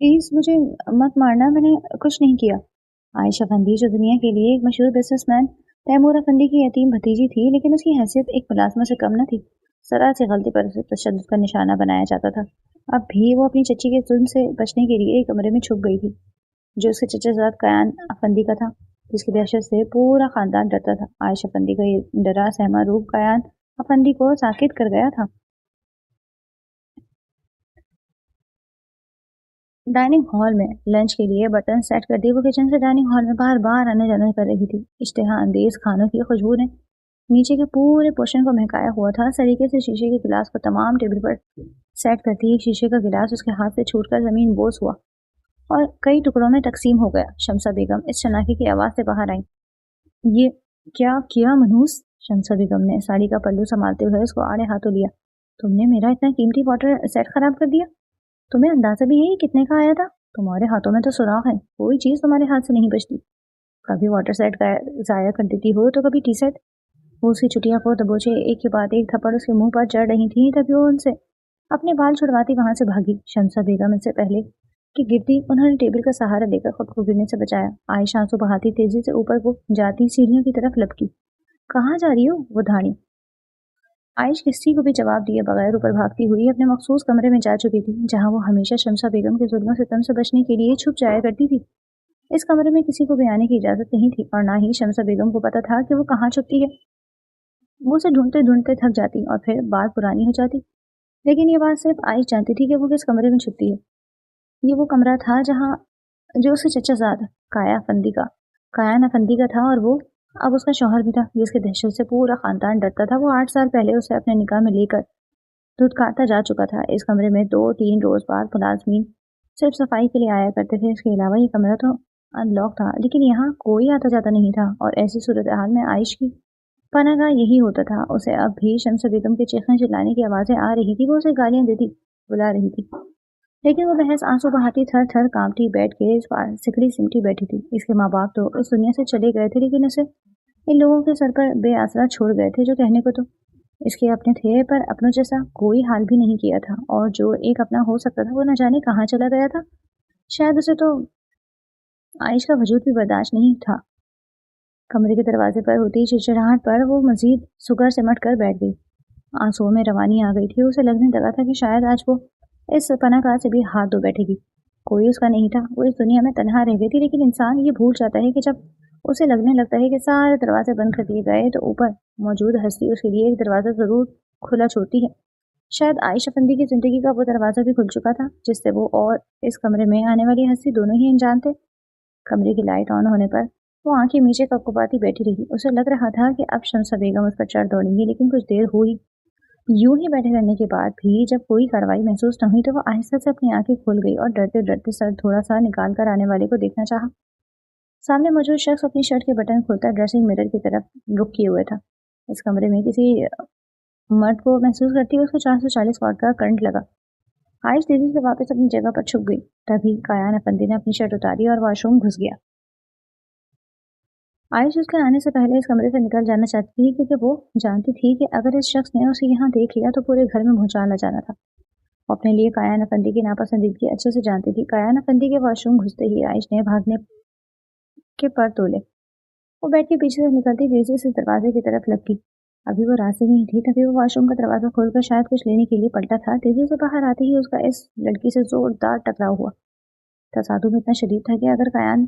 Please मुझे मत मारना, मैंने कुछ नहीं किया। आयशा अफंदी जो दुनिया के लिए एक मशहूर बिजनेसमैन तैमूर अफंदी की यतीम भतीजी थी, लेकिन उसकी हैसियत एक मुलाजमा से कम न थी। जरा सी गलती पर उसे तशद्दुद का निशाना बनाया जाता था। अब भी वो अपनी चच्ची के जुल्म से बचने के लिए एक कमरे में छुप गई थी, जो उसके चचाजाद कयान अफंदी का था, जिसकी दहशत से पूरा खानदान डरता था। आयशा अफंदी का ये डरा सहमा रूप कयान अफंदी को साकित कर गया था। डाइनिंग हॉल में लंच के लिए बर्तन सेट कर दिए। वो किचन से डाइनिंग हॉल में बार बार आने जाने कर रही थी। इश्तेहा अंदेज खानों की खुशबू ने नीचे के पूरे पोर्शन को महकाया हुआ था। सलीके से शीशे के गिलास को तमाम टेबल पर सेट करती ही शीशे का गिलास उसके हाथ से छूटकर जमीन बोस हुआ और कई टुकड़ों में तकसीम हो गया। शमसा बेगम इस शनाखी की आवाज से बाहर आई। ये क्या किया मनहूस? शमसा बेगम ने साड़ी का पल्लू संभालते हुए उसको आड़े हाथों लिया। तुमने मेरा इतना कीमती वाटर सेट खराब कर दिया। तुम्हें अंदाजा भी है ये कितने का आया था? तुम्हारे हाथों में तो सुराख है, कोई चीज तुम्हारे हाथ से नहीं बचती। कभी वाटर सेट जाया कर देती हो तो कभी टी सेट। वो उसकी चुटिया को दबोचे एक के बाद एक थप्पड़ उसके मुंह पर चढ़ रही थी, तभी वो उनसे अपने बाल छुड़वाती वहां से भागी। शमसा बेगम इससे पहले कि गिरती, उन्होंने टेबल का सहारा लेकर खुद को गिरने से बचाया। आयशा आंसू बहाती तेजी से ऊपर को जाती सीढ़ियों की तरफ लपकी। कहाँ जा रही हो? वो धाड़ी। आयश किसी को भी जवाब दिए बगैर ऊपर भागती हुई अपने मखसूस कमरे में जा चुकी थी, जहां वो हमेशा शमसा बेगम के जुल्म सितम से बचने के लिए छुप जाया करती थी। इस कमरे में किसी को भी आने की इजाजत नहीं थी और ना ही शमसा बेगम को पता था कि वो कहाँ छुपती है। वो उसे ढूंढते ढूंढते थक जाती और फिर बात पुरानी हो जाती, लेकिन ये बात सिर्फ आयश जानती थी कि वो किस कमरे में छुपती है। ये वो कमरा था जहाँ जो उसके चचाजाद कायान अफंदी का था, और वो अब उसका शौहर भी था, जिसके दहशत से पूरा खानदान डरता था। वो 8 साल पहले उसे अपने निकाह में लेकर धुतकारता जा चुका था। इस कमरे में 2-3 रोज बाद मुलाजमीन सिर्फ सफाई के लिए आया करते थे। इसके अलावा ये कमरा तो अनलॉक था, लेकिन यहाँ कोई आता जाता नहीं था और ऐसी सूरत हाल में आयश की पनाहगाह यही होता था। उसे अब भी शम्स बेगम के चीखने चिल्लाने की आवाजें आ रही थी। वो उसे गालियां देती, बुला रही थी, लेकिन वो बहस आंसू बहाती थर थर कांपती बैठ के इस पार सिकड़ी सिमटी बैठी थी। इसके माँ बाप तो इस दुनिया से चले गए थे, लेकिन उसे इन लोगों के सर पर बेआसरा छोड़ गए थे, जो कहने को तो इसके अपने थे, पर अपनों जैसा कोई हाल भी नहीं किया था। और जो एक अपना हो सकता था वो न जाने कहाँ चला गया था। शायद उसे तो आयश का वजूद भी बर्दाश्त नहीं था। कमरे के दरवाजे पर होती चिड़चिड़ाहट पर वो मजीद सुगर सिमट कर बैठ गई। आंसुओं में रवानी आ गई थी। उसे लगने लगा था कि शायद आज वो इस पनाहगाह से भी हाथ धो बैठेगी। कोई उसका नहीं था, वो इस दुनिया में तन्हा रह गई थी। लेकिन इंसान ये भूल जाता है कि जब उसे लगने लगता है कि सारे दरवाजे बंद कर दिए गए, तो ऊपर मौजूद हस्ती उसके लिए एक दरवाजा जरूर खुला छोड़ती है। शायद आयशा अफंदी की जिंदगी का वो दरवाजा भी खुल चुका था, जिससे वो और इस कमरे में आने वाली हस्ती दोनों ही अनजान थे। कमरे की लाइट ऑन होने पर वो आंखें नीचे कपकपाती बैठी रही। उसे लग रहा था कि अब शमसा बेगम उस पर चढ़ दौड़ेंगी, लेकिन कुछ देर हुई। यूं ही बैठे रहने के बाद भी जब कोई कार्रवाई महसूस न हुई, तो वो आहिस्ता से अपनी आंखें खोल गई और डरते डरते सर थोड़ा सा निकाल कर आने वाले को देखना चाहा। सामने मौजूद शख्स अपनी शर्ट के बटन खोलकर ड्रेसिंग मिरर की तरफ रुख किए हुए था। इस कमरे में किसी मर्द को महसूस करती हुए उसको 440 वाट का करंट लगा। आयश तेजी से वापस अपनी जगह पर छुप गई। तभी कायान अफंदी ने अपनी शर्ट उतारी और वॉशरूम घुस गया। आयश उसके आने से पहले इस कमरे से निकल जाना चाहती थी, क्योंकि वो जानती थी कि अगर इस शख्स ने उसे यहाँ देख लिया तो पूरे घर में भूचाल आ जाना था। वो अपने लिए कायान अफंदी की नापसंदीदगी अच्छे से जानती थी। कायान अफंदी के वॉशरूम घुसते ही आयश ने भागने के पर तोले। वो बेड के पीछे से निकलती तेजी से दरवाजे की तरफ लपकी। अभी वो रास्ते में ही थी, तभी वो वॉशरूम का दरवाजा खोलकर शायद कुछ लेने के लिए पलटा था। तेजी से बाहर आते ही उसका इस लड़की से जोरदार टकराव हुआ। तसादुम इतना शदीद था कि अगर कायान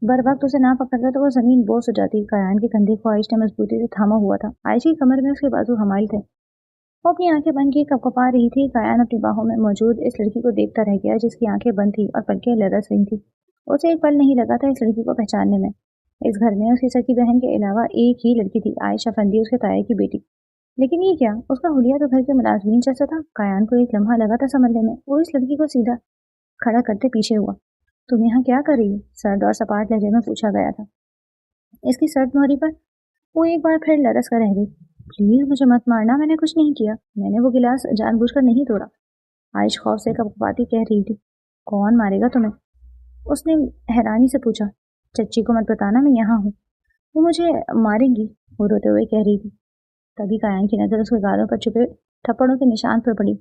बर वक्त उसे ना पकड़ता तो वो जमीन बोस हो जाती। कायान के कंधे को आयश ने मजबूती से थामा हुआ था। आयश की कमर में उसके बाजू हमायल थे। वो अपनी आंखें बंद किए कपकपा रही थी। कायान अपनी बाहों में मौजूद इस लड़की को देखता रह गया, जिसकी आंखें बंद थी और पलकें लरस रही थी। उसे एक पल नहीं लगा था इस लड़की को पहचानने में। इस घर में उसकी सगी बहन के अलावा एक ही लड़की थी, आयशा अफंदी, उसके ताए की बेटी। लेकिन ये क्या, उसका हुलिया तो घर के मुलाजमीन जैसा था। कायान को एक लम्हा लगा था समझने में। वो इस लड़की को सीधा खड़ा करते पीछे हुआ। तुम यहाँ क्या कर रही हो? सर्द और सपाट लहजे में पूछा गया था। इसकी सर्द मोहरी पर वो एक बार फिर लरस कर रह गई। प्लीज मुझे मत मारना, मैंने कुछ नहीं किया। मैंने वो गिलास जानबूझकर नहीं तोड़ा। आयश खौफ से कपकपाती कह रही थी। कौन मारेगा तुम्हें? उसने हैरानी से पूछा। चच्ची को मत बताना मैं यहाँ हूँ, वो मुझे मारेंगी, वो रोते हुए कह रही थी। तभी कायान की नजर उसके गालों पर छुपे थप्पड़ों के निशान पर पड़ी।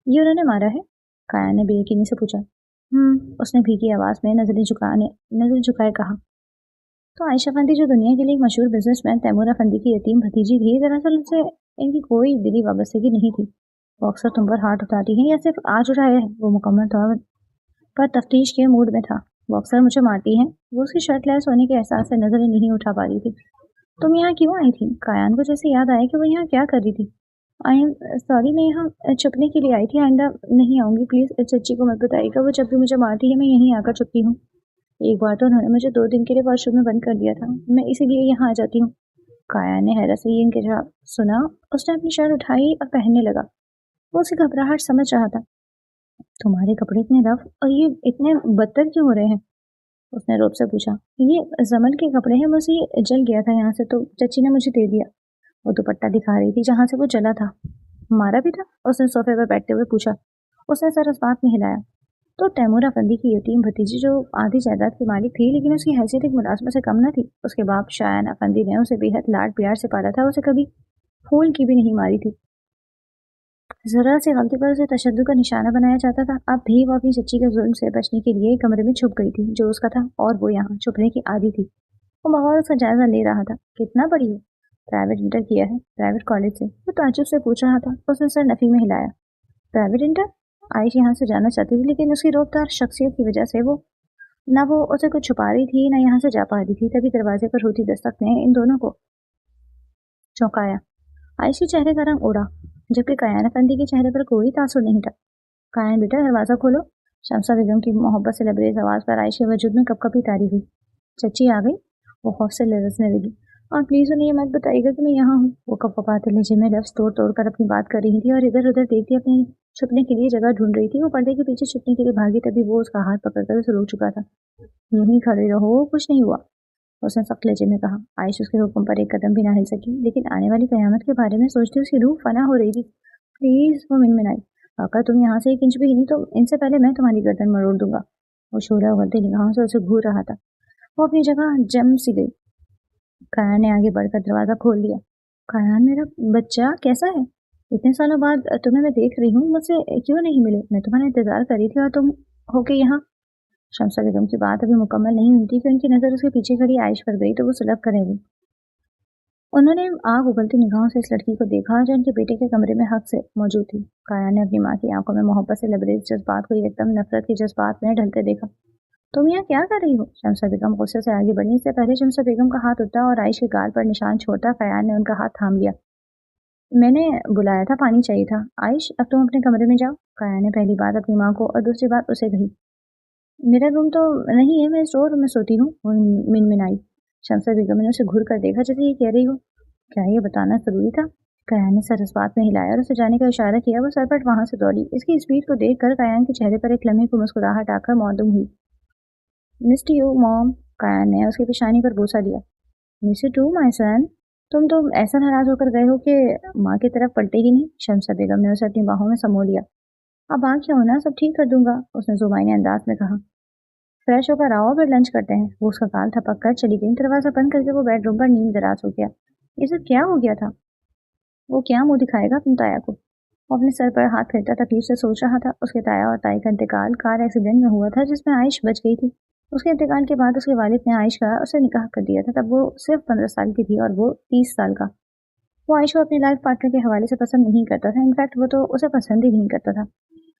ये उन्होंने मारा है? कायान ने बेयकीनी से पूछा। उसने भीगी आवाज़ में नजर झुकाए कहा। तो आयशा अफंदी जो दुनिया के लिए एक मशहूर बिजनेसमैन तैमूर अफंदी की यतीम भतीजी थी, दरअसल उनसे इनकी कोई दिली वाबस्तगी नहीं थी। वो अक्सर तुम पर हाथ उठाती हैं या सिर्फ आज उठाया है, वो मुकम्मल तौर पर तफ्तीश के मूड में था। वो अक्सर मुझे मारती हैं। वो उसकी शर्ट लेस होने के एहसास से नजरें नहीं उठा पा रही थी। तुम यहाँ क्यों आई थी? कायान को जैसे याद आया कि वो यहाँ क्या कर रही थी। आई एम सॉरी, मैं यहाँ छुपने के लिए आई थी, आइंदा नहीं आऊंगी। प्लीज चच्ची को मत बताइएगा, वो जब भी मुझे मारती है मैं यहीं आकर छुपती हूँ। एक बार तो उन्होंने मुझे 2 दिन के लिए वॉशरूम में बंद कर दिया था, मैं इसीलिए यहाँ आ जाती हूँ। काया ने हैरत से ये इनके जवाब सुना। उसने अपनी शर्ट उठाई और पहनने लगा। वो उसे घबराहट समझ रहा था। तुम्हारे कपड़े इतने रफ और ये इतने बदतर क्यों हो रहे हैं? उसने रोब से पूछा। ये जमल के कपड़े हैं, मुझे ये जल गया था यहाँ से तो चच्ची ने मुझे दे दिया। वो दुपट्टा दिखा रही थी जहाँ से वो जला था। मारा भी था? उसने सोफे पर बैठते हुए पूछा। उसने सर उस बात में हिलाया। तो तैमूर अफंदी की यतीम भतीजी जो आधी जायदाद की मालिक थी, लेकिन उसकी हैसियत एक मुलाजमा से कम न थी। उसके बाप शायान अफंदी ने उसे बेहद लाड प्यार से पाला था, उसे कभी फूल की भी नहीं मारी थी। जरा सी गलती पर उसे तशद्दुद का निशाना बनाया जाता था। अब भी वो अपनी चच्ची के जुल्म से बचने के लिए कमरे में छुप गई थी जो उसका था, और वो यहाँ छुपने की आदी थी। वो माहौल उसका जायजा ले रहा था। कितना पढ़ी हो? प्राइवेट इंटर किया है, प्राइवेट कॉलेज से। वो ताज्जुब से पूछ रहा था। उसने सर नफी में हिलाया। Private inter? आयश यहाँ से जाना चाहती थी, लेकिन उसकी रोकतार शख्सियत की वजह से वो उसे कुछ छुपा रही थी, ना यहाँ से जा पा रही थी। तभी दरवाजे पर होती दस्तक ने इन दोनों को चौंकाया। आयश के चेहरे का रंग उड़ा, जबकि कायन अफंदी के चेहरे पर कोई तासुर नहीं था। कायन बेटा, दरवाजा खोलो। शमसा बेगम की मोहब्बत से लबरेज आवाज पर आयश के वजूद में कपकपी तारी हुई। चच्ची आ गई? वो खौफ से लरजने लगी। और प्लीज उन्हें ये मत बताइएगा कि मैं यहाँ हूँ। वो कपकपाते लहजे में लफ्ज तोड़ तोड़ कर अपनी बात कर रही थी और इधर उधर देखती अपने छुपने के लिए जगह ढूंढ रही थी। वो पर्दे के पीछे छुपने के लिए भागी, तभी वो उसका हाथ पकड़कर उसे रोक चुका था। यहीं खड़े रहो, कुछ नहीं हुआ, उसने सख्त लहजे में कहा। आयश उसके हुक्म पर एक कदम भी ना हिल सकी, लेकिन आने वाली कयामत के बारे में सोचते उसकी रूह फना हो रही थी। प्लीज, वो मिनमिनाई। अगर तुम यहाँ से 1 इंच भी हिली तो इनसे पहले मैं तुम्हारी गर्दन मरोड़ दूंगा। वो शोला उगलती निगाहों से उसे घूर रहा था। वो अपनी जगह जम सी गई। कायान ने आगे बढ़कर दरवाजा खोल दिया। कायान, मेरा बच्चा कैसा है? इतने सालों बाद तुम्हें मैं देख रही हूँ, मुझसे क्यों नहीं मिले? मैं तुम्हारा इंतजार कर रही थी और तुम होके यहाँ। शमसा बेगम की बात अभी मुकम्मल नहीं हुई थी कि उनकी नजर उसके पीछे खड़ी आयश पर गई, तो वो सुलग कर रह गई। उन्होंने आग उगलती निगाहों से इस लड़की को देखा जो उनके बेटे के कमरे में हक से मौजूद थी। काया ने अपनी माँ की आंखों में मोहब्बत से लबरेज जज्बात को एकदम नफरत के जज्बात में ढलते देखा। तुम यहाँ क्या कर रही हो? शमसा बेगम गुस्से से आगे बढ़ी। इससे पहले शमसा बेगम का हाथ उठा और आयश के गाल पर निशान छोड़ता फयान ने उनका हाथ थाम लिया। मैंने बुलाया था, पानी चाहिए था। आयश, अब तुम अपने कमरे में जाओ। काया ने पहली बात अपनी माँ को और दूसरी बात उसे कही। मेरा रूम तो नहीं है, मैं स्टोर रूम में सोती हूँ, वो मिनमिनाई। शमसा बेगम ने उसे घूर कर देखा जैसे ये कह रही हो, क्या ये बताना जरूरी था? कयान ने सर इस बात में हिलाया और उसे जाने का इशारा किया। वो सरपट वहां से दौड़ी। इसकी स्पीड को देखकर कयान के चेहरे पर एक लम्हे को मुस्कुराहट आकर मौदूम हुई। Missed you mom. कयान ने उसकी पेशानी पर बोसा दिया। Miss you too my son. तुम तो ऐसा नाराज होकर गए हो कि माँ की तरफ पलटे ही नहीं। शमसा बेगम ने उसे अपनी बाहों में समो लिया। अब आ क्यों ना, सब ठीक कर दूंगा, उसने जुबानी अंदाज में कहा। फ्रेश होकर आओ, फिर लंच करते हैं। वो उसका गाल थपक कर चली गई। दरवाजा बंद करके वो बेडरूम पर नींद दराज हो गया। ये सब क्या हो गया था? वो क्या मुंह दिखाएगा अपनी ताया को? वो अपने सर पर हाथ फेरता तकलीफ से सोच रहा था। उसके ताया और ताई का इंतकाल कार एक्सीडेंट में हुआ था जिसमें आयश बच गई थी। उसके इंतकाल के बाद उसके वालिद ने आयश का उससे निकाह कर दिया था। तब वो सिर्फ 15 साल की थी और वो 30 साल का। वो आयश को अपने लाइफ पार्टनर के हवाले से पसंद नहीं करता था। इनफैक्ट वो तो उसे पसंद ही नहीं करता था,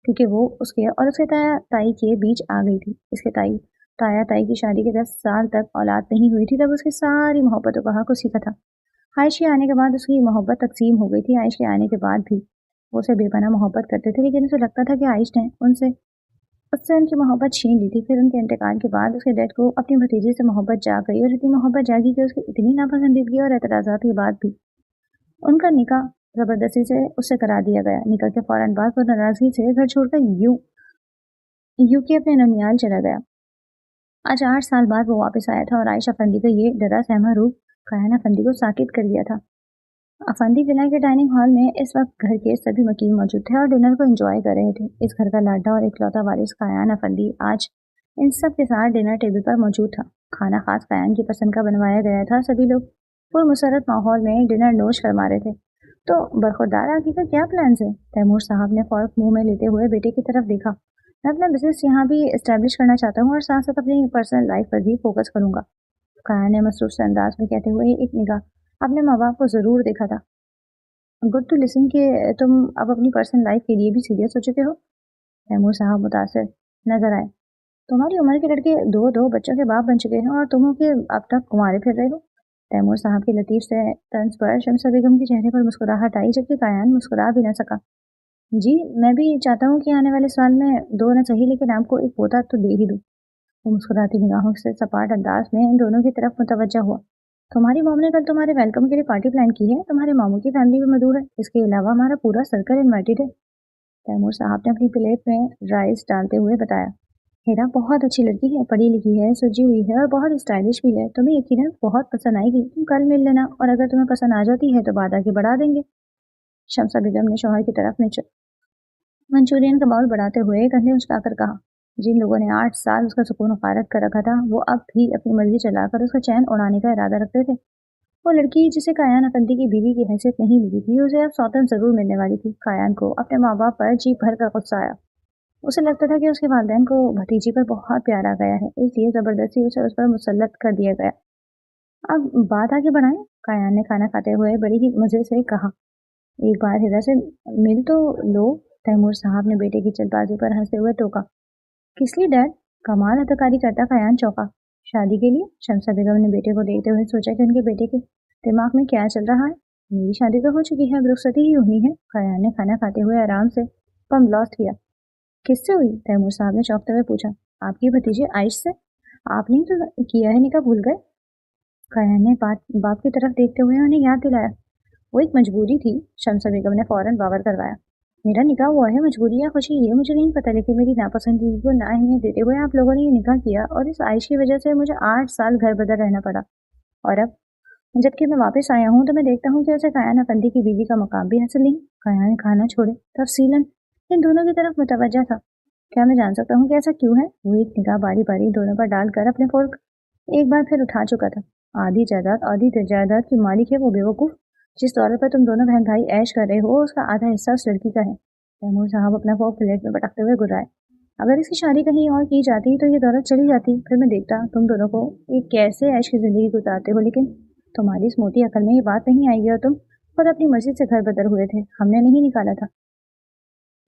क्योंकि वो उसके और उसके ताया ताई के बीच आ गई थी। इसके ताया ताई की शादी के 10 साल तक औलाद नहीं हुई थी। तब उसकी सारी मोहब्बतों का हक उसी का था। आयश के आने के बाद उसकी मोहब्बत तकसीम हो गई थी। आयश के आने के बाद भी वो उसे बेपनाह मोहब्बत करते थे, लेकिन उसे लगता था कि आयश ने उनसे उससे उनकी मोहब्बत छीन ली थी। फिर उनके इंतकाल के बाद उसके डैड को अपनी भतीजी से मोहब्बत जाग गई, और इतनी मोहब्बत जागी कि उसकी इतनी नापसंदीदगी और एतराज़ात के बाद भी उनका निकाह जबरदस्ती से उससे करा दिया गया। निकाह के फौरन बाद वो नाराजगी से घर छोड़कर यूके अपने ननियाल चला गया। आज 8 साल बाद वो वापस आया था और आयशा अफंदी का ये डरा सहमा रूप कायन अफंदी को साकित कर दिया था। अफंदी विला के डाइनिंग हॉल में इस वक्त घर के सभी मकीन मौजूद थे और डिनर को एंजॉय कर रहे थे। इस घर का लाडला और इकलौता वारिस कायन अफंदी आज इन सब के साथ डिनर टेबल पर मौजूद था। खाना खास कायन की पसंद का बनवाया गया था। सभी लोग पुरमसरत माहौल में डिनर नोश फरमा रहे थे। तो बरखुरदार आगे का क्या प्लान है? तैमूर साहब ने फौरन मुंह में लेते हुए बेटे की तरफ देखा। मैं अपना बिजनेस यहाँ भी इस्टेब्लिश करना चाहता हूँ और साथ साथ अपनी पर्सनल लाइफ पर भी फोकस करूँगा। काया ने मसरूफ से अंदाज में कहते हुए एक निगाह अपने माँ बाप को ज़रूर देखा था। गुड टू लिसन कि तुम अब अपनी पर्सनल लाइफ के लिए भी सीरियस हो चुके हो। तैमूर साहब मुतासिर नजर आए। तुम्हारी उम्र के लड़के दो दो बच्चों के बाप बन चुके हैं और तुम के अब तक कुंवारे फिर रहे हो। तैमूर साहब के लतीफ से तंज पर शमसा बेगम के चेहरे पर मुस्कुराहट आई, जबकि कायान मुस्कुरा भी न सका। जी मैं भी चाहता हूँ कि आने वाले साल में दो न सही लेकिन आपको एक पोता तो दे ही दूँ। वो मुस्कुराती निगाहों से सपाट अंदाज में इन दोनों की तरफ मुतवज्जा हुआ। तुम्हारी मॉम ने कल तुम्हारे वेलकम के लिए पार्टी प्लान की है। तुम्हारे मामू की फैमिली भी मौजूद है। इसके अलावा हमारा पूरा सर्कल इन्वाइटेड है। तैमूर साहब ने अपनी प्लेट में राइस डालते हुए बताया। हेरा बहुत अच्छी लड़की है, पढ़ी लिखी है, सजी हुई है और बहुत स्टाइलिश भी है। तुम्हें यकीनन बहुत पसंद आएगी। तुम कल मिल लेना और अगर तुम्हें पसंद आ जाती है तो बात आगे बढ़ा देंगे। शमसा बेगम ने शौहर की तरफ मंचूरियन का बाउल बढ़ाते हुए कंधे उचकाकर कहा। जिन लोगों ने 8 साल उसका सुकून फारत कर रखा था वो अब भी अपनी मर्जी चलाकर उसका चैन उड़ाने का इरादा रखते थे। वो लड़की जिसे कायान अफंदी की बीवी की हैसियत नहीं मिली थी उसे अब सौतन जरूर मिलने वाली थी। कायान को अपने माँ बाप पर जी भर कर गुस्सा आया। उसे लगता था कि उसके वालिदैन को भतीजी पर बहुत प्यार आ गया है, इसलिए जबरदस्ती उसे उस पर मुसल्लत कर दिया गया। अब बात आगे बढ़ाएं। कायान ने खाना खाते हुए बड़ी ही मजे से कहा। एक बार हिरा से मिल तो लो। तैमूर साहब ने बेटे की जल्दबाजी पर हंसते हुए टोका। किस लिए डैड? कमाल अदाकारी करता कायान चौंका। शादी के लिए? शमसा बेगम ने बेटे को देखते हुए सोचा कि उनके बेटे के दिमाग में क्या चल रहा है। मेरी शादी तो हो चुकी है, अब रुखसती ही होनी है। कायान ने खाना खाते हुए आराम से पम लॉस्ट किया। किससे हुई? तैमूर साहब ने चौंकते हुए पूछा। आपकी भतीजे आयश से। आपने ही तो किया है निकाह, भूल गए? कायान ने बाप की तरफ देखते हुए उन्हें याद दिलाया। वो एक मजबूरी थी। शमसा बेगम ने फौरन बावर करवाया। मेरा निकाह हुआ है मजबूरी या खुशी ये मुझे नहीं पता, लेकिन मेरी नापसंदीदगी को ना अहमियत देते हुए आप लोगों ने ये निकाह किया और इस आयश की वजह से मुझे 8 साल घर बदर रहना पड़ा। और अब जबकि मैं वापस आया हूँ तो मैं देखता हूँ कि उसे कायान अफंदी की बीवी का मकाम भी हासिल नहीं। कायान खाना छोड़े तफसीलन इन दोनों की तरफ मुतवज्जा था। क्या मैं जान सकता हूँ कि ऐसा क्यों है? वो एक निगाह बारी बारी दोनों पर डालकर अपने फोर्क एक बार फिर उठा चुका था। आधी जायदाद की मालिक है वो बेवकूफ। जिस दौलत पर तुम दोनों बहन भाई ऐश कर रहे हो उसका आधा हिस्सा उस लड़की का है। तैमूर साहब अपना फोर्क प्लेट में पटकते हुए गुर्राए। अगर इसकी शादी कहीं और की जाती तो ये दौलत चली जाती, फिर मैं देखता तुम दोनों को एक कैसे ऐश की जिंदगी गुजारते हो, लेकिन तुम्हारी इस मोटी अकल में ये बात नहीं आएगी और तुम खुद अपनी मर्जी से घर बदर हुए थे, हमने नहीं निकाला था।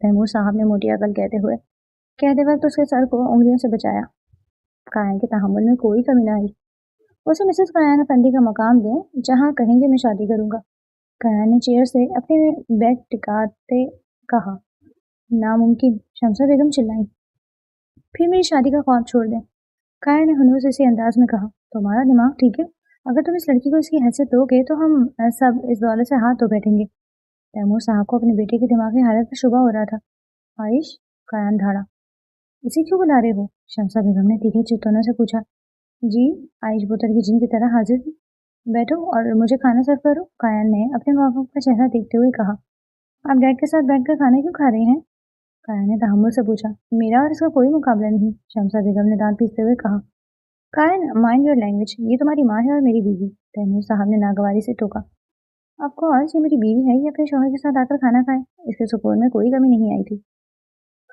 तैमूर साहब ने मोटी अकल कहते वक्त उसके सर को उंगलियों से बचाया। कायन के तहम्मुल में कोई कमी ना आई। उसे मिसेस कायन अफंदी का मकाम दें, जहाँ कहेंगे मैं शादी करूंगा। कायन ने चेयर से अपने बैग टिकाते कहा। नामुमकिन, शमसा बेगम चिल्लाई। फिर मेरी शादी का ख्वाब छोड़ दें। कायन ने हनूस इसी अंदाज में कहा। तुम्हारा दिमाग ठीक है? अगर तुम इस लड़की को इसकी हैसियत दोगे तो हम सब इस दौलत से हाथ धो बैठेंगे। तैमूर साहब को अपने बेटे की दिमागी हालत पर शुबा हो रहा था। आयश, कायन धाड़ा। इसे क्यों बुला रहे हो? शमसा बेगम ने तीखे चित्तौना से पूछा। जी, आयश बोतल की जिन की तरह हाजिर थी। बैठो और मुझे खाना सर्व करो। कायन ने अपने माँ बाप का चेहरा देखते हुए कहा। आप डैड के साथ बैठकर खाना क्यों खा रहे हैं? कायन ने तहम्मुल से पूछा। मेरा और इसका कोई मुकाबला नहीं। शमसा बेगम ने दांत पीसते हुए कहा। कायन, माइंड योर लैंग्वेज, ये तुम्हारी माँ है और मेरी बीवी। तैमूर साहब ने नागवारी से टोका। ऑफकोर्स ये मेरी बीवी है, ये अपने शौहर के साथ आकर खाना खाए, इसके सुकून में कोई कमी नहीं आई थी।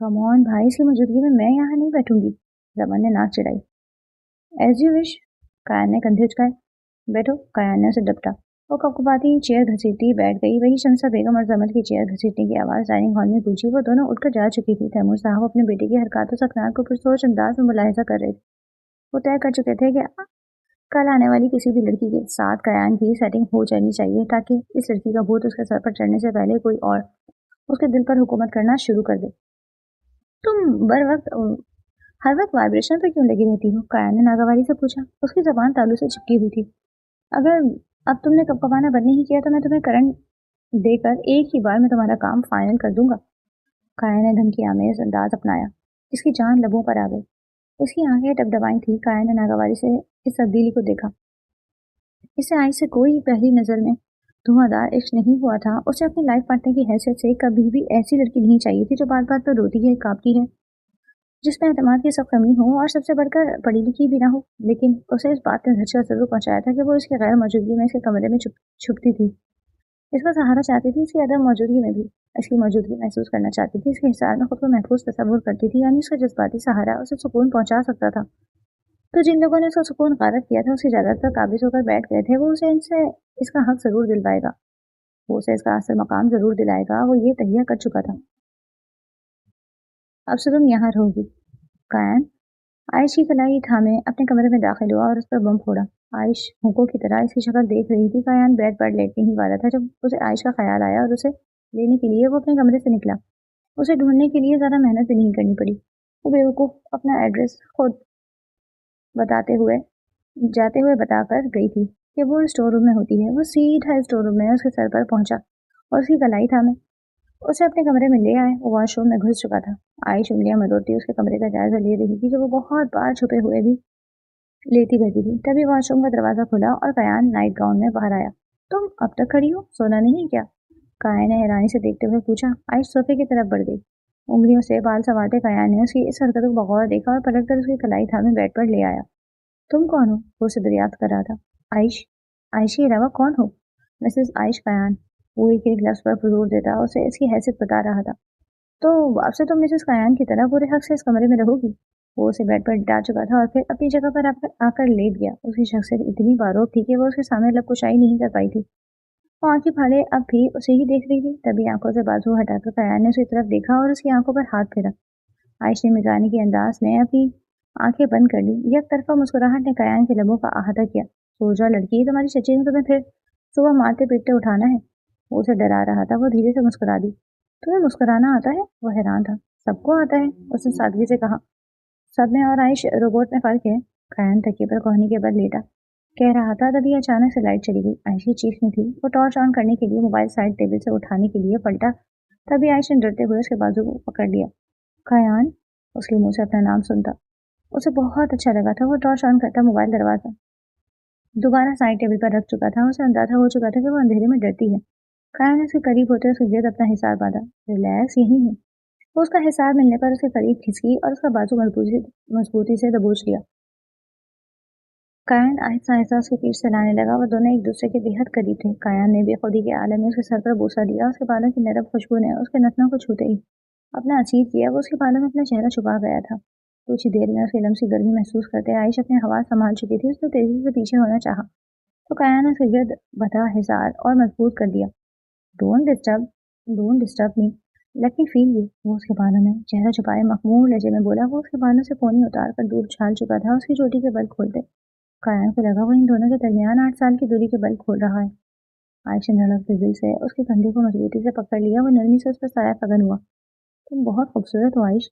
कम ऑन भाई, इसकी मौजूदगी में मैं यहाँ नहीं बैठूंगी। रमन ने नाक चिढ़ाई। As you wish. कायन ने कंधे उचकाए। बैठो। कायन ने उसे डपटा। वो कपकपाती चेयर घसीटती बैठ गई। वही शमसा बेगम और जमल की चेयर घसीटने की आवाज़ डाइनिंग हॉल में गूंजी। वो दोनों उठकर जा चुकी थी। तैमूर साहब अपने बेटे की हरकतों सकनार को पुरसोच अंदाज में मुलाहिजा कर रहे थे। वो तय कर चुके थे कि कल आने वाली किसी भी लड़की के साथ कायन की सेटिंग हो जानी चाहिए, ताकि इस लड़की का भूत उसके सर पर चढ़ने से पहले कोई और उसके दिल पर हुकूमत करना शुरू कर दे। तुम हर वक्त वाइब्रेशन पर क्यों लगी रहती हो? कायन ने नागवारी से पूछा। उसकी जबान तालू से चिपकी हुई थी। अगर अब तुमने कपकपाना बंद नहीं किया तो मैं तुम्हें करंट देकर एक ही बार में तुम्हारा काम फाइनल कर दूंगा। कायन ने धमकी आमेज अंदाज अपनाया। इसकी जान लबों पर आ गई। उसकी आंखें टपटपाई थी। कायन ने नागवारी से इस तब्दीली को देखा। इसे आई से कोई पहली नजर में धुआंधार इश्क नहीं हुआ था। उसे अपनी लाइफ पार्टनर की हैसियत से कभी भी ऐसी लड़की नहीं चाहिए थी जो बात बात पर रोती है, कांपती है, जिसमें एतमाद की सब कमी हो और सबसे बढ़कर पढ़ी लिखी भी ना हो। लेकिन उसे इस बात ने झटका जरूर पहुंचाया था कि वो उसकी गैर मौजूदगी में इसके कमरे में छुपती थी। اس کا سہارا چاہتی تھی، اس کی عدم موجودگی میں بھی اس کی موجودگی محسوس کرنا چاہتی تھی، اس کے حصار میں خود کو محفوظ تصور کرتی تھی، یعنی اس کا جذباتی سہارا اسے سکون پہنچا سکتا تھا۔ تو جن لوگوں نے اس کا سکون غارت کیا تھا، اس کی جائیداد پر قابض ہو کر بیٹھ گئے تھے، وہ اسے ان سے اس کا حق ضرور دلوائے گا، وہ اسے اس کا اصل مقام ضرور دلائے گا، وہ یہ تہیہ کر چکا تھا۔ اب سے تم یہاں رہو گی۔ کائن عائش کی کلائی تھامے اپنے کمرے میں داخل ہوا اور اس پر بم پھوڑا۔ عائش ہونکوں کی طرح اس کی شکل دیکھ رہی تھی۔ کائن بیڈ پر لیٹنے ہی والا تھا جب اسے عائش کا خیال آیا اور اسے لینے کے لیے وہ اپنے کمرے سے نکلا۔ اسے ڈھونڈنے کے لیے زیادہ محنت بھی نہیں کرنی پڑی۔ وہ بیوقوف اپنا ایڈریس خود جاتے ہوئے بتا کر گئی تھی کہ وہ اسٹور روم میں ہوتی ہے۔ وہ سیدھا اسٹور روم میں اس کے سر پر پہنچا اور اس کی کلائی تھامے اسے اپنے کمرے میں لے آئے۔ وہ واش روم میں گھس چکا تھا۔ عائش انگلیاں مروڑتی اس کے کمرے کا جائزہ لے رہی تھی جو وہ بہت بار چھپے ہوئے بھی لیتی رہتی تھی۔ تبھی واش روم کا دروازہ کھلا اور کائن نائٹ گاؤن میں باہر آیا۔ تم اب تک کھڑی ہو، سونا نہیں کیا؟ کائن نے حیرانی سے دیکھتے ہوئے پوچھا۔ عائش صوفے کی طرف بڑھ گئی۔ انگلیوں سے بال سنوارتے کائن نے اس کی اس حرکت کو بغور دیکھا اور پلٹ کر اس کی کلائی تھامے بیڈ پر لے آیا۔ تم کون ہو؟ وہ اسے دریافت کر رہا تھا۔ عائش کے علاوہ کون ہو؟ مسز عائش کائن۔ وہ ایک ایک لفظ پر زور دیتا اسے اس کی حیثیت بتا رہا تھا۔ تو اب سے تم مسز کائن کی طرح پورے حق سے اس کمرے میں رہو گی۔ وہ اسے بیڈ پر ڈال چکا تھا اور پھر اپنی جگہ پر آ کر لیٹ گیا۔ اس کی شخصیت اتنی باروک تھی کہ وہ اس کے سامنے لب کشائی نہیں کر پائی تھی۔ وہ آنکھیں پھاڑے اب بھی اسے ہی دیکھ رہی تھی۔ تبھی آنکھوں سے بازو ہٹا کر کائن نے اس کی طرف دیکھا اور اس کی آنکھوں پر ہاتھ پھیرا۔ عائش نے مزاحی کے انداز میں اپنی آنکھیں بند کر لی۔ یک طرفہ مسکراہٹ نے کائن کے لبوں کا احاطہ کیا۔ سو جا لڑکی، تمہاری چچی نے تمہیں پھر صبح مارتے پیٹتے اٹھانا ہے۔ وہ اسے ڈرا رہا تھا۔ وہ دھیرے سے مسکرا دی۔ تمہیں مسکرانا آتا ہے؟ وہ حیران تھا۔ سب کو آتا ہے، اس نے سادگی سے کہا۔ سب میں اور عائش روبوٹ میں فرق ہے۔ کائن تکیے پر کوہنی کے بل لیٹا کہہ رہا تھا، تبھی اچانک سے لائٹ چلی گئی۔ عائش کی چیخ نہیں تھی۔ وہ ٹارچ آن کرنے کے لیے موبائل سائڈ ٹیبل سے اٹھانے کے لیے پلٹا، تبھی عائش نے ڈرتے ہوئے اس کے بازو کو پکڑ لیا۔ کائن اس کے منہ سے اپنا نام سنتا اسے بہت اچھا لگا تھا۔ وہ ٹارچ آن کرتا موبائل دروازہ دوبارہ سائڈ ٹیبل پر رکھ چکا تھا۔ اسے اندازہ ہو چکا تھا کہ وہ اندھیرے میں ڈرتی ہے۔ کائن نے اس کے قریب ہوتے اس کے گرد اپنا حصار باندھا۔ ریلیکس، یہی ہے۔ وہ اس کا حصار ملنے پر اس کے قریب کھسکی اور اس کا بازو مضبوطی سے دبوچ لیا۔ کائن آہستہ آہستہ اس کے پیچھے سے لانے لگا۔ وہ دونوں ایک دوسرے کے بے حد قریب تھے۔ کائن نے بے خودی کے عالم میں اس کے سر پر بوسہ دیا۔ اس کے بالوں کی نرم خوشبو نے اس کے نتنوں کو چھوتے ہی اپنا اسیر کیا۔ وہ اس کے بالوں میں اپنا چہرہ چھپا گیا تھا۔ کچھ ہی دیر میں اس کے لمسی گرمی محسوس کرتے عائش اپنے حواس سنبھال چکی تھی۔ اس نے تیزی سے پیچھے ہونا چاہا تو کائن نے اس کے گرد بندھا حصار اور مضبوط کر دیا۔ Don't disturb me, let me feel you, وہ اس کے بالوں میں چہرہ چھپائے مخمور لہجے میں بولا۔ وہ اس کے بالوں سے پونی اتار کر دور چھال چکا تھا۔ اس کی چوٹی کے بل کھولتے کائن کو لگا وہ ان دونوں کے درمیان 8 سال کی دوری کے بل کھول رہا ہے۔ عائش نے دھڑکتے دل سے اس کے کندھے کو مضبوطی سے پکڑ لیا۔ وہ نرمی سے اس پر سایہ فگن ہوا۔ تم بہت خوبصورت ہو عائش،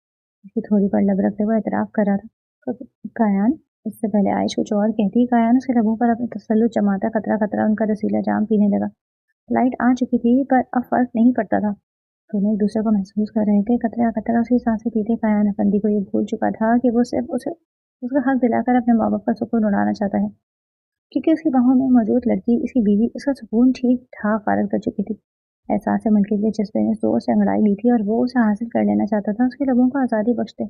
اس کی تھوڑی پر لب رکھتے ہوئے اعتراف کر رہا تھا کائن۔ اس سے پہلے عائش کچھ اور کہتی، کائن اس کے لبوں پر اپنے تسلط جماتا قطرہ قطرہ ان کا رسیلا جام پینے لگا۔ لائٹ آ چکی تھی پر اب فرق نہیں پڑتا تھا۔ دونوں ایک دوسرے کو محسوس کر رہے تھے۔ قطرہ قطرہ اس کی سانسیں پیتے کائن افندی کو یہ بھول چکا تھا کہ وہ صرف اسے اس کا حق دلا کر اپنے ماں باپ کا سکون اڑانا چاہتا ہے، کیونکہ اس کی باہوں میں موجود لڑکی، اس کی بیوی، اس کا سکون ٹھیک ٹھاک غارت کر چکی تھی۔ احساس ملکیت کے جذبے نے زور سے انگڑائی لی تھی اور وہ اسے حاصل کر لینا چاہتا تھا۔ اس کے لبوں کو آزادی بخشتے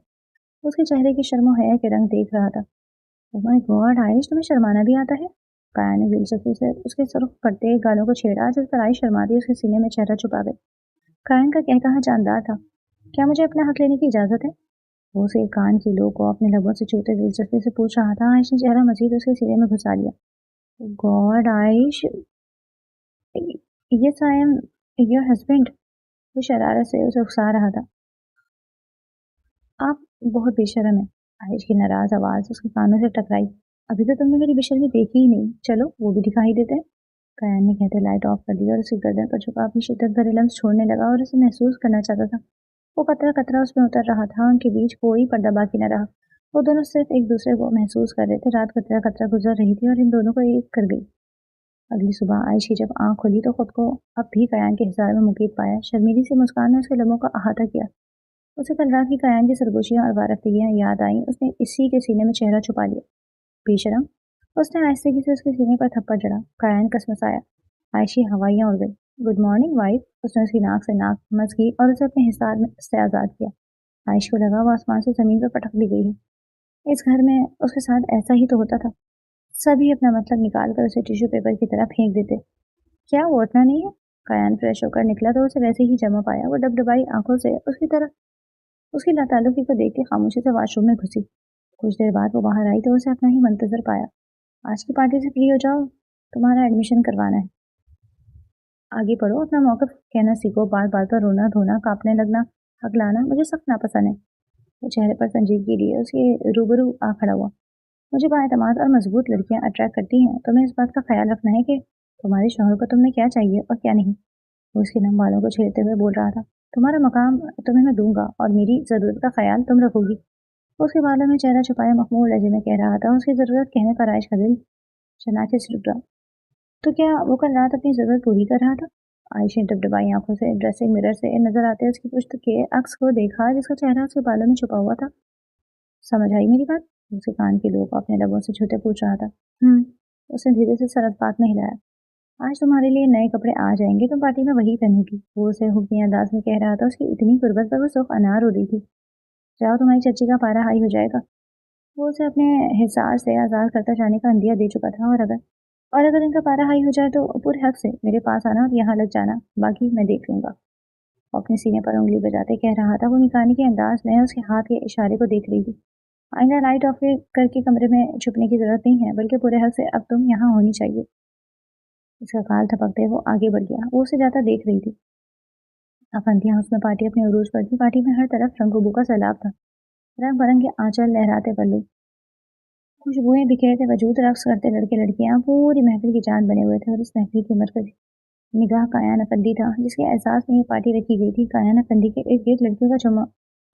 اس کے چہرے کی شرم و حیا کے رنگ دیکھ رہا تھا۔ اوہ مائی گاڈ عائش، تمہیں شرمانا بھی آتا ہے؟ کائن نے دلچسپی سے اس کے سرخ پڑتے گالوں کو چھیڑا، جس پر عائش شرماتی اس کے سینے میں چہرہ چھپا گئی۔ کائن کا کہا جاندار تھا۔ کیا مجھے اپنا حق لینے کی اجازت ہے؟ وہ اسے کان کی لو کو اپنے لبوں سے چھوتے دلچسپی سے پوچھ رہا تھا۔ عائش نے چہرہ مزید اس کے سینے میں گھسا لیا۔ God Aish, yes I am your husband, وہ شرارت سے اسے اکسا رہا تھا۔ آپ بہت بے شرم ہیں، عائش کی ناراض آواز اس کے کانوں سے ٹکرائی۔ ابھی تو تم نے میری بے شرمی دیکھی ہی نہیں، چلو وہ بھی دکھائی دیتے ہیں۔ کائن نے کہتے لائٹ آف کر دی اور اس کی گردن پر جھکا اپنی شدت بھرے لمس چھوڑنے لگا اور اسے محسوس کرنا چاہتا تھا۔ وہ قطرہ قطرہ اس میں اتر رہا تھا۔ ان کے بیچ کوئی پردہ باقی نہ رہا۔ وہ دونوں صرف ایک دوسرے کو محسوس کر رہے تھے۔ رات قطرہ قطرہ گزر رہی تھی اور ان دونوں کو ایک کر گئی۔ اگلی صبح عائش کی جب آنکھ کھلی تو خود کو اب بھی کائن کے حصار میں مقید پایا۔ شرمیلی سی مسکان نے اس کے لبوں کا احاطہ کیا۔ اسے کل رات کی کائن کی سرگوشیاں اور وارفتگیاں یاد آئیں۔ اس نے اسی کے سینے میں چہرہ چھپا لیا۔ بے شرم، اس نے آہستگی سے اس کے سینے پر تھپڑ جڑا۔ کائن کسمسایا۔ عائش کی ہوائیاں اڑ گئی۔ گڈ مارننگ وائف، اس نے اس کی ناک سے ناک مس کی اور اسے اپنے حصار سے آزاد کیا۔ عائش کو لگا وہ آسمان سے زمین پر پٹک دی گئی ہے۔ اس گھر میں اس کے ساتھ ایسا ہی تو ہوتا تھا، سبھی اپنا مطلب نکال کر اسے ٹیشو پیپر کی طرح پھینک دیتے۔ کیا وہ اٹھنا نہیں ہے؟ कायान फ्रेश होकर निकला तो उसे वैसे ही जमा पाया। वो डबडबाई आंखों से उसकी तरफ उसकी लाताल्लुकी को देख के खामोशी से वॉशरूम में घुसी। कुछ देर बाद वो बाहर आई तो उसे अपना ही मंतजर पाया। आज की पार्टी से फ्री हो जाओ, तुम्हारा एडमिशन करवाना है। आगे पढ़ो, अपना मौक़िफ़ कहना सीखो, बात बात पर रोना धोना, कांपने लगना, हकलाना मुझे सख्त नापसंद है। वो चेहरे पर संजीदगी लिए उसके रूबरू आ खड़ा हुआ। मुझे बाएतमाद और मजबूत लड़कियां अट्रैक्ट करती हैं। तुम्हें इस बात का ख्याल रखना है कि तुम्हारे शौहर को तुमने क्या चाहिए और क्या नहीं। वो उसके नम बालों को छेड़ते हुए बोल रहा था। तुम्हारा मकाम तुम्हें मैं दूंगा और मेरी ज़रूरत का ख्याल तुम रखोगी। उसके बालों में चेहरा छुपाए मखमूर लहजे में कह रहा था। उसकी ज़रूरत कहने पर आयश का दिल शनाख्त से रुक गया। तो क्या वो कल रात अपनी ज़रूरत पूरी कर रहा था? आयश ने डबडबाई आंखों से ड्रेसिंग मिरर से नजर आते उसकी पुश्त के अक्स को देखा जिसका चेहरा उसके बालों में छुपा हुआ था। समझ आई मेरी बात? उसके कान के लोग अपने लबों से छूते पूछ रहा था। उसने धीरे से सर बात में हिलाया। आज तुम्हारे लिए नए कपड़े आ जाएंगे, तुम पार्टी में वही पहनोगी। वो उसे हुक्मी अंदाज में कह रहा था। उसकी इतनी गुर्बत पर वो सुख अनार हो रही थी। जाओ, तुम्हारी चच्ची का पारा हाई हो जाएगा। वो उसे अपने हिसार से आज़ाद करता जाने का अंदिया दे चुका था। और अगर इनका पारा हाई हो जाए तो पूरे हक से मेरे पास आना और यहाँ लग जाना, बाकी मैं देख लूंगा। वो अपने सीने पर उंगली बजाते कह रहा था। वो निकानी के अंदाज में उसके हाथ के इशारे को देख रही थी। आइंदा लाइट ऑफ करके कमरे में छुपने की जरूरत नहीं है, बल्कि पूरे हक से अब तुम यहाँ होनी चाहिए। उसका काल थपकते वो आगे बढ़ गया। वो उसे जाता देख रही थी। अफंतियाँ उसमें पार्टी अपने उरूज पर थी। पार्टी में हर तरफ रंगोबू का सैलाब था। रंग बिरंगे आंचल, लहराते पल्लू, खुशबुएं बिखेरते वजूद, रक्स करते लड़के लड़कियां पूरी महफिल की जान बने हुए थे। और इस महफिल की मरकज निगाह कायान अफंदी था, जिसके एहसास में ये पार्टी रखी गई थी। कायान अफंदी के इर्द गिर्द लड़कियों का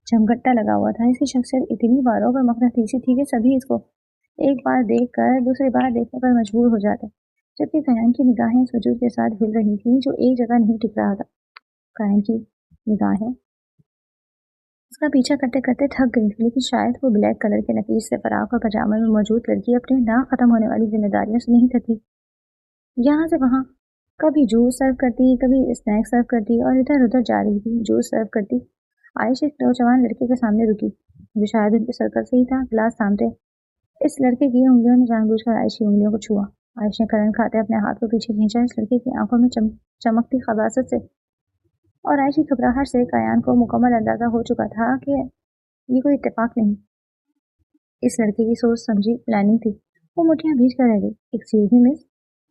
झमघट्टा लगा हुआ था। इसकी शख्सियत इतनी बारों पर मकनतीसी थी कि सभी इसको एक बार देख कर दूसरी बार देखने पर मजबूर हो जाते। जबकि कायान की निगाहें उस वजूद के साथ हिल रही थी जो एक जगह नहीं टिक रहा था। कायान की निगाहें उसका पीछा करते करते थक गई थी, लेकिन शायद वो ब्लैक कलर के नफीस से फराक और पजामे में मौजूद लड़की अपने ना खत्म होने वाली जिम्मेदारियों से नहीं थकी। यहाँ से वहाँ कभी जूस सर्व करती, कभी स्नैक्स सर्व करती और इधर उधर जा रही थी। जूस सर्व करती आयश एक नौजवान लड़के के सामने रुकी, जो शायद उनके सर्कल से ही था। गिलास सामने इस लड़के की उंगलियों ने जानबूझकर आयश की उंगलियों को छुआ। आयश ने करन खाते अपने हाथ को पीछे खींचा। इस लड़के की आंखों में चमकती खबासत से और आयश की घबराहट से कायान को मुकम्मल अंदाजा हो चुका था कि ये कोई इत्तेफाक नहीं, इस लड़के की सोच समझी प्लानिंग थी। वो मुठ्ठियां भीज कर रह गई। एक्सक्यूज मी मिस,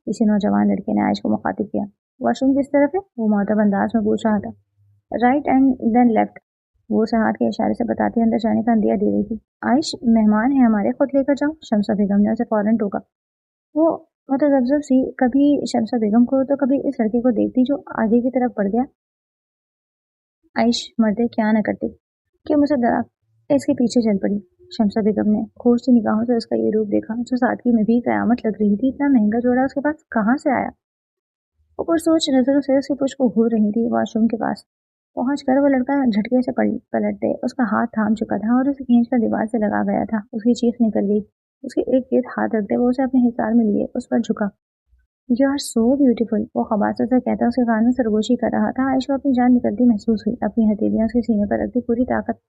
किसी नौजवान लड़के ने आयश को मुखातिब किया। वॉशरूम किस तरफ है? वो मुअद्दब अंदाज में पूछ रहा था। राइट एंड देन लेफ्ट, वो उसे हाथ के इशारे से बताती अंदर जाने का अंदिया दे रही थी। आयश, मेहमान है हमारे, खुद लेकर जाओ। शमसा बेगम ने उसे फौरन टोका। वो मुतज़ब्ज़ब सी कभी शमसा बेगम को तो कभी इस लड़के को देखती जो आगे की तरफ बढ़ गया। आयश मर्दे क्या न करती कि मुझे डरा इसके पीछे चल पड़ी। शमसा बेगम ने खोजती निगाहों से उसका ये रूप देखा जो सादगी में भी कयामत लग रही थी। इतना महंगा जोड़ा उसके पास कहाँ से आया? ऊपर सोच नजरों से उसकी पुष्प को घूर रही थी। वॉशरूम के पास पहुंचकर वो लड़का झटके से पलट दे उसका हाथ थाम चुका था और उसे खींचकर दीवार से लगा गया था। उसकी चीख निकल गई। उसके इर्द गिर्द हाथ रखते वो उसे अपने हिसार में लिए उस पर झुका। यू आर सो ब्यूटीफुल, वो खबासत से कहता उसके कान में सरगोशी कर रहा था। आयशा को अपनी जान निकलती महसूस हुई। अपनी हथेलियां उसके सीने पर रखती पूरी ताकत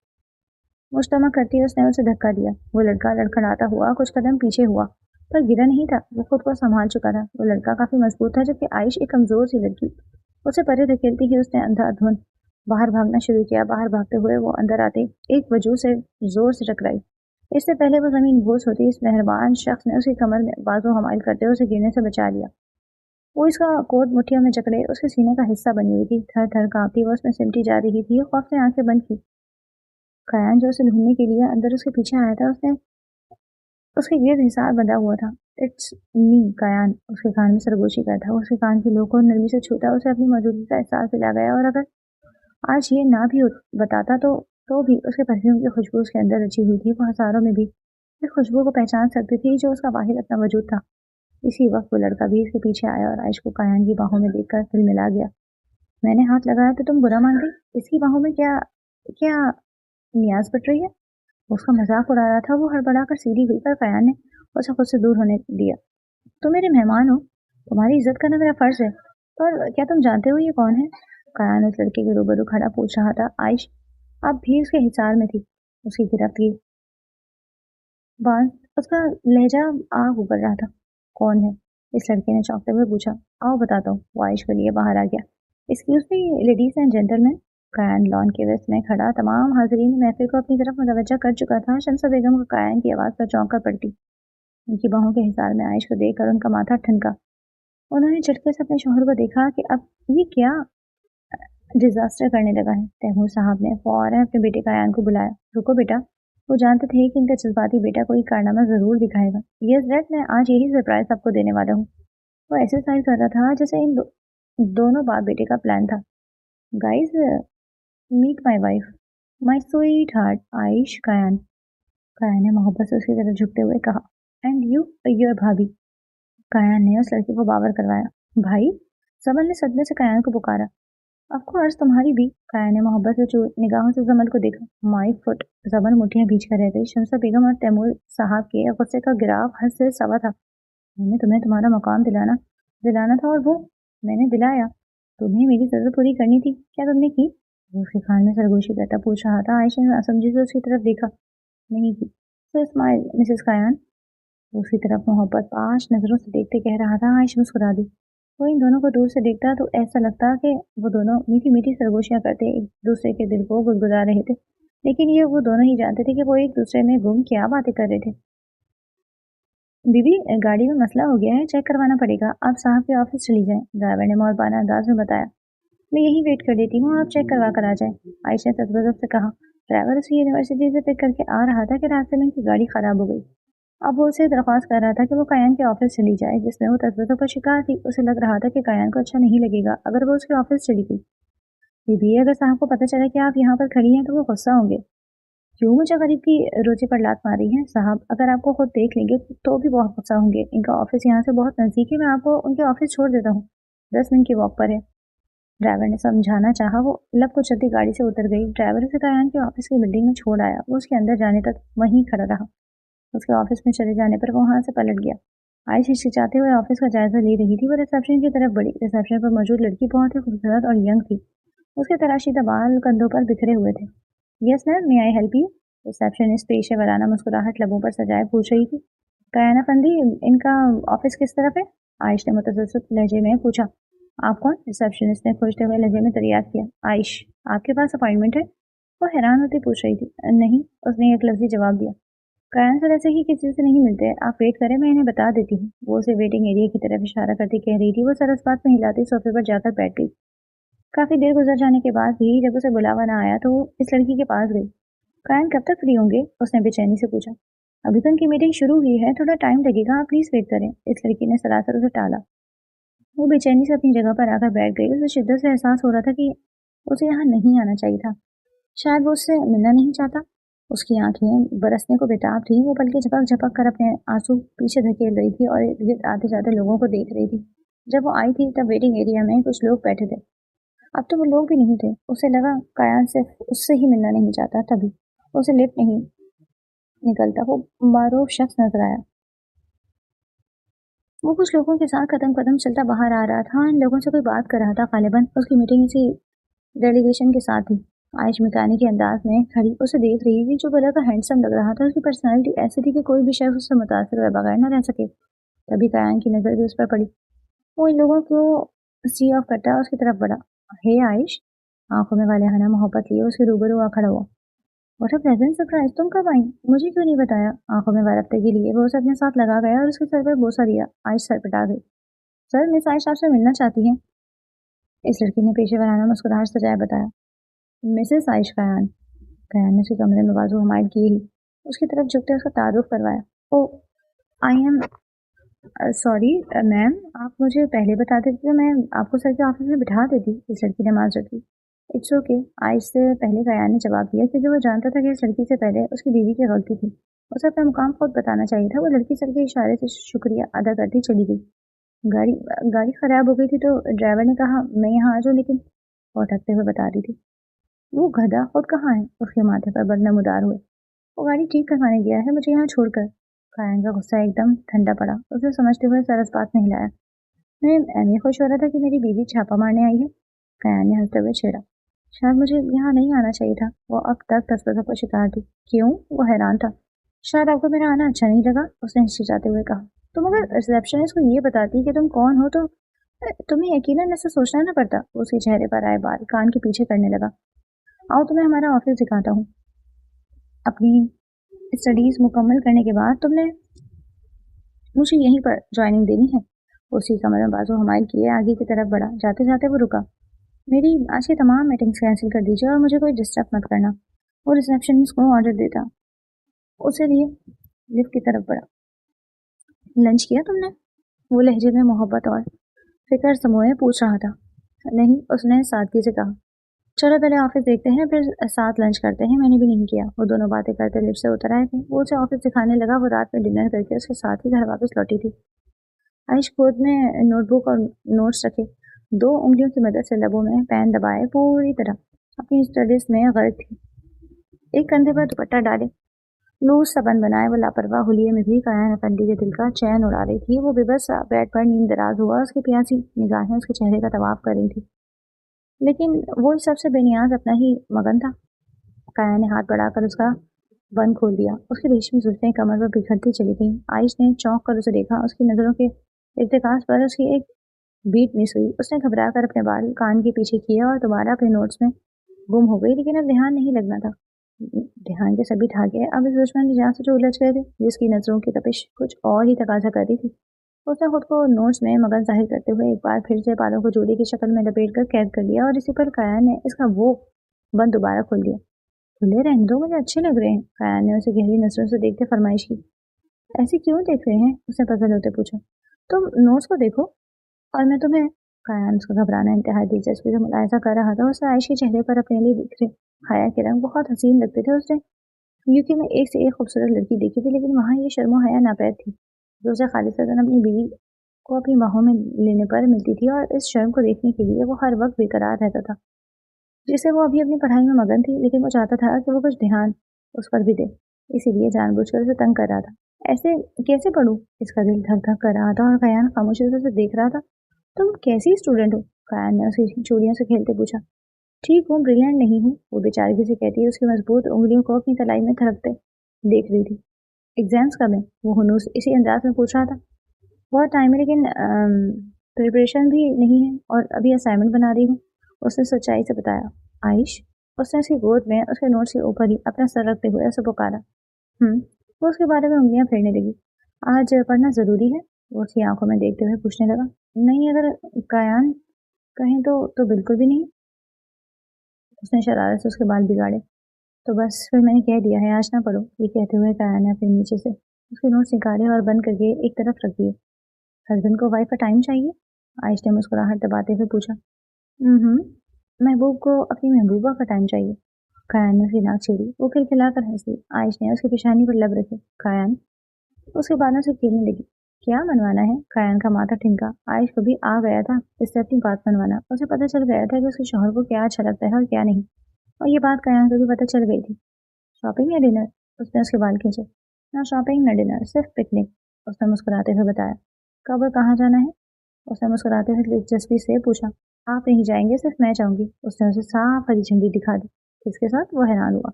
मुश्तमा करती उसने उसे धक्का दिया। वो लड़का लड़खड़ाता हुआ कुछ कदम पीछे हुआ, पर गिरा नहीं था। वो खुद को संभाल चुका था। वो लड़का काफी मजबूत था, जबकि आयश एक कमजोर सी लड़की। उसे परे धकेलती ही उसने अंधाधुंध बाहर भागना शुरू किया। बाहर भागते हुए वो अंदर आते एक वजूद से जोर से टकराई। इससे पहले वो जमीन बोझ होती, इस मेहरबान शख्स ने उसकी कमर में बाजू हमाल करते उसे गिरने से बचा लिया। वो इसका कोट मुठ्ठियों में जकड़े उसके सीने का हिस्सा बनी हुई थी। थर थर कांपती वो उसमें सिमटी जा रही थी। खौफ से आंखें बंद की। कायान जो उसे ढूंढने के लिए अंदर उसके पीछे आया था, उसने उसके गिर्द हिसार बंधा हुआ था। इट्स मी कायान उसके कान में सरगोशी करता। उसके कान की लो को नरमी से छूता उसे अपनी मौजूदगी का एहसास दिला गया। और अगर आज ये ना भी बताता तो भी उसके परफ्यूम की खुशबू उसके अंदर रची हुई थी। वो हजारों में भी इस खुशबू को पहचान सकती थी जो उसका वाहिद अपना वजूद था। इसी वक्त वो लड़का भी इसके पीछे आया और आयश को कायान की बाहों में देखकर दिल मिला गया। मैंने हाथ लगाया तो तुम बुरा मान गई? इसकी बाहों में क्या क्या नियाज पट रही है? उसका मजाक उड़ा रहा था। वो हड़बड़ाकर सीधी हुई, पर कायान ने उसे खुद से दूर होने दिया। तुम मेरे मेहमान हो, तुम्हारी इज्जत करना मेरा फर्ज है, पर क्या तुम जानते हो ये कौन है? कायान उस लड़के के रूबरू खड़ा पूछ रहा था। आयश अब भी उसके हिसार में थी। उसकी गिरफ्त की बात उसका लहजा आग उगल रहा था। कौन है? इस लड़के ने चौंकते हुए पूछा। आओ बताता हूँ। वो आयश के लिए बाहर आ गया। Excuse me ladies and gentleman. कायन लॉन के वेस्ट में खड़ा तमाम हाजरीन महफिल को अपनी तरफ मुतवज्जा कर चुका था। शमसा बेगम को कायन की आवाज़ पर चौंक कर पड़ती। उनकी बाहों के हिसार में आयश को देखकर उनका माथा ठनका। उन्होंने झटके से अपने शौहर को देखा कि अब ये क्या डिजास्टर करने लगा है। तैमूर साहब ने फौरन अपने बेटे कायन को बुलाया। रुको बेटा। वो जानते थे कि इनका जज्बाती बेटा कोई कारनामा जरूर दिखाएगा। यस डैड, मैं आज यही सरप्राइज आपको देने वाला हूँ। वो एक्सरसाइज कर रहा था जैसे इन दोनों बाप बेटे का प्लान था। Guys, meet my wife, my sweetheart Aish Kayan. Kayan ने मोहब्बत से उसकी तरफ झुकते हुए कहा। एंड यू योर भाभी। कायन ने उस लड़की को बावर करवाया। भाई। जमल ने सदमे से कायन को पुकारा। ऑफकोर्स तुम्हारी भी। कायन ने मोहब्बत से निगाहों से जमल को देखा। My foot. जमल मुठ्ठियां भींच कर रह गई। शमसा बेगम और तैमूर साहब के गुस्से का गिराव हद से सवा था। मैंने तुम्हें तुम्हारा मकाम दिलाना था और वो मैंने दिलाया। तुम्हें मेरी जरूरत पूरी करनी थी, क्या तुमने की? उसके कान में सरगोशी करता पूछ रहा था। आयशा ने असमझी से उसकी तरफ देखा। नहीं की। सो स्माइल मिसेस कायन। उसकी तरफ मोहब्बत पाश नजरों से देखते कह रहा था। आयशा मुस्कुरा दी। वो इन दोनों को दूर से देखता तो ऐसा लगता कि वो दोनों मीठी मीठी सरगोशियां करते एक दूसरे के दिल को गुदगुदा रहे थे, लेकिन ये वो दोनों ही जानते थे कि वो एक दूसरे में गुम क्या बातें कर रहे थे। बीबी, गाड़ी में मसला हो गया है, चेक करवाना पड़ेगा। आप साहब के ऑफिस चली जाएं, ड्राइवर ने मोहब्बाना अंदाज में बताया। मैं यही वेट कर लेती हूँ, आप चेक करवा कर आ जाए, आयशा ने तजबज़ब से कहा। ड्राइवर उसे यूनिवर्सिटी से पिक करके आ रहा था कि रास्ते में उनकी गाड़ी खराब हो गई। अब वो उसे दरख्वास्त कर रहा था कि वो कायन के ऑफिस चली जाए, जिसमें वो तजबज़ों का शिकार थी। उसे लग रहा था कि कायन को अच्छा नहीं लगेगा अगर वो उसके ऑफिस चली गई। बीबी, अगर साहब को पता चला कि आप यहाँ पर खड़ी हैं तो वो गुस्सा होंगे। क्यों मुझे गरीब की रोजी पर लात मारी है? साहब अगर आपको खुद देख लेंगे तो भी बहुत गुस्सा होंगे। इनका ऑफिस यहाँ से बहुत नज़दीक है, मैं आपको उनके ऑफिस छोड़ देता हूँ, 10 मिनट की वॉक पर है। ड्राइवर ने समझाना चाहा। वो लब को चलती गाड़ी से उतर गई। ड्राइवर उसे कायन के ऑफिस की बिल्डिंग में छोड़ आया। वो उसके अंदर जाने तक वहीं खड़ा रहा। उसके ऑफिस में चले जाने पर वो वहां से पलट गया। आयश हिचकिचाते हुए ऑफिस का जायजा ले रही थी। वो रिसेप्शन की तरफ बढ़ी। रिसेप्शन पर मौजूद लड़की बहुत ही खूबसूरत और यंग थी। उसके तराशीदा बाल कंधों पर बिखरे हुए थे। Yes ma'am, may I help you? Receptionist पेशेवराना मुस्कुराहट लबों पर सजाए पूछ रही थी। कायना फंदी, इनका ऑफिस किस तरफ है? आयश ने मुतसद्दिद लहजे में पूछा। आप कौन? रिसेप्शनिस्ट ने खोजते हुए लहजे में दरियाफ्त किया। आयश, आपके पास अपॉइंटमेंट है? वो हैरान होती पूछ रही थी। नहीं, उसने एक लफ्जी जवाब दिया। कायन सर ऐसे ही किसी से नहीं मिलते, आप वेट करें, मैं इन्हें बता देती हूँ। वो उसे वेटिंग एरिया की तरफ इशारा करती कह रही थी। वो सर इस बात में हिलाती सोफे पर जाकर बैठ गई। काफी देर गुजर जाने के बाद भी जब उसे बुलावा न आया तो वो इस लड़की के पास गई। कायन कब तक फ्री होंगे? उसने बेचैनी से पूछा। अभी तो उनकी मीटिंग शुरू हुई है, थोड़ा टाइम लगेगा, आप प्लीज वेट करें। इस लड़की ने सरासर उसे टाला। वो बेचैनी से अपनी जगह पर आकर बैठ गई। उसे शिद्दत से एहसास हो रहा था कि उसे यहाँ नहीं आना चाहिए था। शायद वो उससे मिलना नहीं चाहता। उसकी आंखें बरसने को बेताब थी। वो पलके झपक झपक कर अपने आंसू पीछे धकेल रही थी और आते जाते लोगों को देख रही थी। जब वो आई थी तब वेटिंग एरिया में कुछ लोग बैठे थे। अब तो वो लोग भी नहीं थे। उसे लगा कायन सिर्फ उससे ही मिलना नहीं चाहता, तभी उसे लिफ्ट नहीं निकलता। वो मारूफ शख्स नजर आया। वो कुछ लोगों के साथ कदम कदम चलता बाहर आ रहा था। इन लोगों से कोई बात कर रहा था। गालिबन उसकी मीटिंग इसी डेलीगेशन के साथ थी। आयश मिकानी के अंदाज में खड़ी उसे देख रही थी। जो बड़ा का हैंडसम लग रहा था। उसकी पर्सनालिटी ऐसी थी कि कोई भी शख्स उससे मुतासर हुए बगैर न रह सके। तभी कायन की नजर भी उस पर पड़ी। वो इन लोगों को सी ऑफ करता उसकी तरफ बढ़ा। हे आयश, आंखों में वाले हना मोहब्बत लिए उसके रूबरू आ खड़ा हुआ। व्हाट अ प्लेजेंट सरप्राइज, तुम कब आई? मुझे क्यों नहीं बताया? आंखों में वारफ्ते के लिए वो उसे अपने साथ लगा गया और उसके सर पर बोसा दिया। आयश सर पटा गई। सर, मिस आयश आपसे मिलना चाहती हैं। इस लड़की ने पेशेवराना मुस्कुराहट सजाए बताया। मिसेस आयश कायन। कायन ने उसके कमरे में बाजू हमायल किए ही उसकी तरफ झुकते उसका तारुफ करवाया। ओ, आई एम सॉरी मैम, आप मुझे पहले बता देते तो मैं आपको सर के ऑफिस में बिठा देती। इस लड़की ने माजरत की। इट्स ओके, आयश से पहले कायन ने जवाब दिया, क्योंकि वो जानता था कि इस लड़की से पहले उसकी बीवी की गलती थी। उसे अपना मुकाम खुद बताना चाहिए था। वो लड़की सर के इशारे से शुक्रिया अदा करती चली गई। गाड़ी गाड़ी खराब हो गई थी तो ड्राइवर ने कहा मैं यहाँ आ जाऊँ, लेकिन वो अटकते हुए बता रही थी। वो गधा खुद कहाँ है? उसके माथे पर बल नमदार हुए। वो गाड़ी ठीक करवाने गया है, मुझे यहाँ छोड़कर। कायन का गुस्सा एकदम ठंडा पड़ा। उसे समझते हुए सर इस बात में हिलाया। मैं एम खुश हो रहा था कि मेरी बीवी छापा मारने आई है। कायन ने हंसते हुए छेड़ा। शायद मुझे यहाँ नहीं आना चाहिए था। वो अब तक तसबसों का शिकार थी। क्यों? वो हैरान था। शायद आपको मेरा आना अच्छा नहीं लगा, उसने हिचकिचाते हुए कहा। तुम अगर रिसेप्शनिस्ट को ये बताती कि तुम कौन हो तो तुम्हें यकीनन ऐसा सोचना ना पड़ता। उसके चेहरे पर आए बाल कान के पीछे करने लगा। आओ तुम्हें हमारा ऑफिस दिखाता हूँ। अपनी स्टडीज मुकम्मल करने के बाद तुमने मुझे यहीं पर ज्वाइनिंग देनी है। उसी कमर में बाजू हमारे किए आगे की तरफ बढ़ा। जाते जाते वो रुका। मेरी आज की तमाम मीटिंग्स कैंसिल कर दीजिए और मुझे कोई डिस्टर्ब मत करना। वो रिसेप्शनिस्ट को ऑर्डर देता उसे लिए लिफ्ट की तरफ बढ़ा। लंच किया तुमने? वो लहजे में मोहब्बत और फिक्र समोए पूछ रहा था। नहीं, उसने सादगी से कहा। चलो पहले ऑफिस देखते हैं, फिर साथ लंच करते हैं। मैंने भी नहीं किया। वो दोनों बातें करते लिफ्ट से उतर आए थे। वो उसे ऑफिस दिखाने लगा। वो रात में डिनर करके उसके साथ ही घर वापस लौटी थी। आयुष गोद में नोटबुक और नोट्स रखे, दो उंगलियों की मदद से लबों में पेन दबाए पूरी तरह अपनी स्टडीज में गर्क थी। एक कंधे पर दुपट्टा डाले लूज सबन बनाए वो लापरवाह हुलिये में भी कायन अफंडी के दिल का चैन उड़ा रही थी। वो बेबस बेड पर नींद दराज हुआ। उसकी प्यासी निगाहें उसके चेहरे का तवाफ कर रही थी, लेकिन वो इस सबसे बेनियाज अपना ही मगन था। काया ने हाथ बढ़ाकर उसका बंद खोल दिया। उसकी रेशमी जुल्फें कमर पर बिखरती चली गईं। आयुष ने चौंक कर उसे देखा। उसकी नजरों के इर्तिकास पर उसकी एक बीट मिस हुई। उसने घबरा कर अपने बाल कान के पीछे किए और दोबारा अपने नोट्स में गुम हो गई। लेकिन अब ध्यान नहीं लगना था। ध्यान के सभी धागे अब इस दुश्मन की जान से जो उलझ गए थे, जिसकी नजरों की तपिश कुछ और ही तकाजा कर रही थी। उसने खुद को नोट्स में मगन जाहिर करते हुए एक बार फिर से बालों को जोड़ी की शक्ल में लपेट कर कैद कर लिया और इसी पर काया ने इसका वो बंद दोबारा खोल दिया। खुले रहने दो, मुझे अच्छे लग रहे हैं। काया ने उसे गहरी नजरों से देखते फरमाइश की। ऐसे क्यों देख रहे हैं? उसने पसंद होते पूछा। तुम नोट्स को देखो और मैं तुम्हें। काया ने उसका घबराना इंतहाई दिलचस्पी से मुलायजा कर रहा था। उसे आयश के चेहरे पर अपने लिए बिखरे हया के रंग बहुत हसीन लगते थे। उसने यूके में एक से एक खूबसूरत लड़की देखी थी, लेकिन वहाँ ये शर्मो हया नापैद थी जो उसे खालिसतन अपनी बीवी को अपनी बाहों में लेने पर मिलती थी। और इस शर्म को देखने के लिए वो हर वक्त बेकरार रहता था। जिसे वो अभी अपनी पढ़ाई में मगन थी, लेकिन वो चाहता था कि वो कुछ ध्यान उस पर भी दे, इसीलिए जानबूझकर उसे तंग कर रहा था। ऐसे कैसे पढ़ूं? इसका दिल धक धक कर रहा था और कयान खामोशी से उसे देख रहा था। तुम कैसी स्टूडेंट हो? कयान ने उसकी चूड़ियों से खेलते पूछा। ठीक हूँ, ब्रिलियंट नहीं हूँ, वो बेचारगी से कहती है, उसकी मजबूत उंगलियों को अपनी कलाई में थरकते देख रही थी। एग्जाम्स कब है? वो हुनूस इसी अंदाज में पूछ रहा था। बहुत टाइम है, लेकिन प्रिपरेशन भी नहीं है और अभी असाइनमेंट बना रही हूँ, उसने सच्चाई से बताया। आयुष, उसने उसकी गोद में उसके नोट्स के ऊपर ही अपना सर रखते हुए उसे पुकारा। वो उसके बारे में उंगलियां फेरने लगी। आज पढ़ना जरूरी है? वो उसकी आंखों में देखते हुए पूछने लगा। नहीं, अगर कायान कहें तो बिल्कुल भी नहीं। उसने शरारत से उसके बाल बिगाड़े। तो बस फिर मैंने कह दिया है, आज ना पढ़ो। ये कहते हुए काया ने अपने नीचे से उसके नोट्स निकाले और बंद करके एक तरफ रख दिए। हस्बैंड को वाइफ का टाइम चाहिए? आयश ने मुस्कुराहट दबाते हुए पूछा। महबूब को अपनी महबूबा का टाइम चाहिए। कायन ने उसकी नाक छेड़ी। वो खिलखिलाकर हंसी। आयश ने उसकी पेशानी पर लब रखे। कायन उसके बालों से खेलने लगी। क्या मनवाना है? कायन का माथा ठिनका। आयश को भी आ गया था इससे अपनी बात मनवाना। उसे पता चल गया था कि उसके शौहर को क्या अच्छा लगता है और क्या नहीं, और ये बात कायन को भी पता चल गई थी। शॉपिंग या डिनर? उसने उसके बाल खींचे। ना शॉपिंग ना डिनर, सिर्फ पिकनिक, उसने मुस्कुराते हुए बताया। कब और कहाँ जाना है? उसने मुस्कुराते हुए दिलचस्पी से पूछा। आप नहीं जाएंगे, सिर्फ मैं जाऊंगी। उसने उसे साफ हरी झंडी दिखा दी। किसके साथ? वो हैरान हुआ।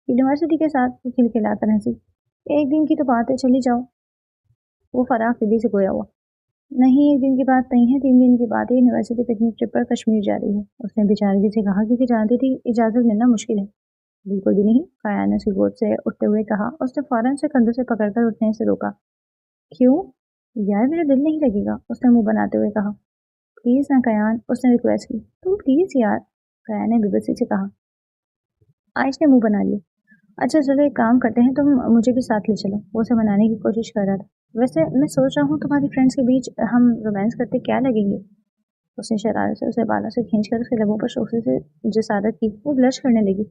यूनिवर्सिटी के साथ। वो खिलखिलाकर हंसी। एक दिन की तो बात है, चली जाओ। वो फराग दिली से गोया हुआ। नहीं, एक दिन की बात नहीं है, 3 दिन की बात है। यूनिवर्सिटी पिकनिक ट्रिप पर कश्मीर जा रही है, उसने बेचारगी से कहा, क्योंकि जानती थी इजाजत मिलना मुश्किल है। बिल्कुल भी नहीं, काया ने उसकी गोद से उठते हुए कहा। उसने फौरन से कंधों से पकड़कर उठने से रोका। क्यों? यार मेरा दिल नहीं लगेगा, उसने मुंह बनाते हुए कहा। प्लीज ना कयान, उसने रिक्वेस्ट की। तुम प्लीज यार, कयान ने बेबसी से कहा। आयुष ने मुंह बना लिया। अच्छा चलो एक काम करते हैं, तुम मुझे भी साथ ले चलो। वो उसे मनाने की कोशिश कर रहा था। वैसे मैं सोच रहा हूँ तुम्हारी फ्रेंड्स के बीच हम रोमांस करते क्या लगेंगे? उसने शरारत से उसे बालों से खींचकर उसके लबों पर शोखे से जसारत की। वो ब्लश करने लगी।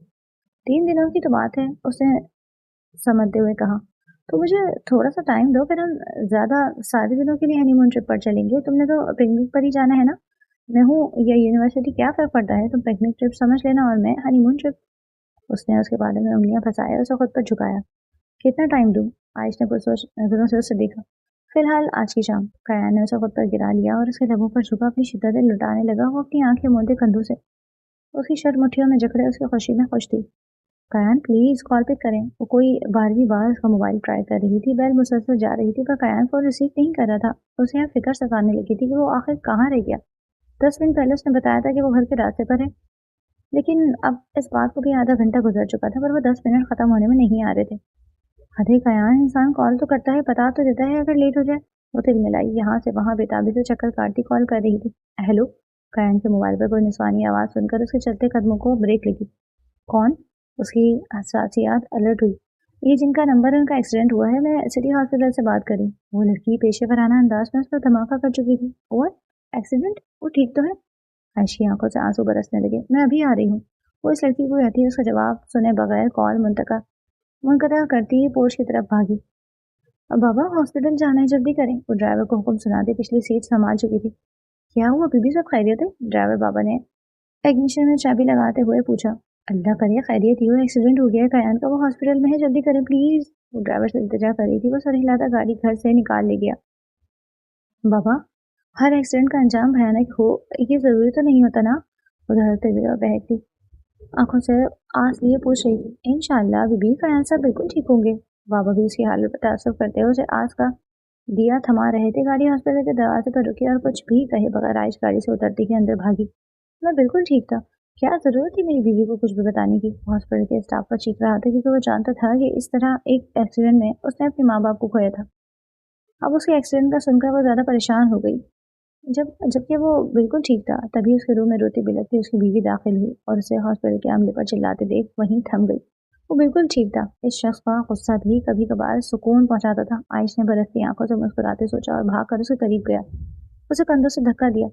3 दिनों की तो बात है, उसने समझते हुए कहा। तो मुझे थोड़ा सा टाइम दो, फिर हम ज्यादा सारे दिनों के लिए हनीमून ट्रिप पर चलेंगे। तुमने तो पिकनिक पर ही जाना है ना? मैं हूँ या यूनिवर्सिटी, क्या फर्क पड़ता है? तुम पिकनिक ट्रिप समझ लेना और मैं हनीमून ट्रिप। उसने उसके बालों में उंगलियां फंसाया, उसे खुद पर झुकाया। कितना टाइम दूं? आयुष ने पुरसोच नजरों से उसे देखा। फिलहाल आज की शाम। कयान ने उसे खुद पर गिरा लिया और उसके लबों पर झुका अपनी शिद्दतें लुटाने लगा। वो अपनी आंखें मूंदे कंधों से उसकी शर्ट मुट्ठियों में जकड़े उसकी खुशी में खुश थी। कयान प्लीज़ कॉल पिक करें। वो कोई 12वीं बार उसका मोबाइल ट्राई कर रही थी। बेल मुसलसल जा रही थी पर कयान फ़ोन रिसीव नहीं कर रहा था। उसे अब फ़िक्र सताने लगी थी कि वो आखिर कहाँ रह गया। 10 मिनट पहले उसने बताया था कि वो घर के रास्ते पर है, लेकिन अब इस बात को भी आधा घंटा गुजर चुका था पर वो 10 मिनट ख़त्म होने में नहीं आ रहे थे। अरे कयान, इंसान कॉल तो करता है, बता तो देता है अगर लेट हो जाए। वो तिलमिलाई यहाँ से वहाँ बेताबी से चक्कर काटती कॉल कर रही थी। हेलो। कयान के मोबाइल पर कोई निस्वानी आवाज़ सुनकर उसके चलते कदमों को ब्रेक लगी। कौन? उसकी हसासियात अलर्ट हुई। ये जिनका नंबर है उनका एक्सीडेंट हुआ है, मैं सिटी हॉस्पिटल से बात करी। वो लड़की पेशेवराना अंदाज में उस पर धमाका कर चुकी थी। और एक्सीडेंट? वो ठीक तो है? आयश की आंखों से आंसू बरसने लगे। मैं अभी आ रही हूँ। वो इस लड़की को कहती है उसका जवाब सुने बगैर कॉल मुनक़ता करती ही पोर्च की तरफ भागी। अब बाबा हॉस्पिटल जाना है, जल्दी करें। वो ड्राइवर को हुक्म सुनाते पिछली सीट संभाल चुकी थी। क्या हुआ बीबी, सब खैरियत है? ड्राइवर बाबा ने इग्निशन में चाबी लगाते हुए पूछा। अल्लाह करे खैरियत ही हो, एक्सीडेंट हो गया है कयान का, वो हॉस्पिटल में है, जल्दी करें प्लीज। वो ड्राइवर से इल्तिजा कर रही थी। वो सर हिलाता गाड़ी घर से निकाल ले गया। बाबा, हर एक्सीडेंट का अंजाम भयानक हो ये जरूरी तो नहीं होता ना? वो धड़कते हुए बहकती आंखों से आंस लिए पूछ रही थी। इंशाल्लाह बीबी, कयान साहब बिल्कुल ठीक होंगे। बाबा भी उसकी हालत पर तासुब करते हुए उसे आस का दिया थमा रहे थे। गाड़ी हॉस्पिटल के दरवाजे पर रुकी और कुछ भी कहे बगैर आयश गाड़ी से उतरती के अंदर भागी। मैं बिल्कुल ठीक था, क्या जरूरत थी मेरी बीवी को कुछ भी बताने की? हॉस्पिटल के स्टाफ पर चीख रहा था क्योंकि वो जानता था कि इस तरह एक एक्सीडेंट में उसने अपने माँ बाप को खोया था। अब उसके एक्सीडेंट का सुनकर वो ज्यादा परेशान हो गई। जबकि वो बिल्कुल ठीक था। तभी उसके रूम में रोती बिलखती उसकी बीवी दाखिल हुई और उसे हॉस्पिटल के अमले पर चिल्लाते देख वहीं थम गई। वो बिल्कुल ठीक था। इस शख्स का गुस्सा भी कभी कभार सुकून पहुंचाता था। आयश ने बरसती आंखों से मुस्कुराते सोचा और भागकर उसके करीब गया। उसे कंधों से धक्का दिया।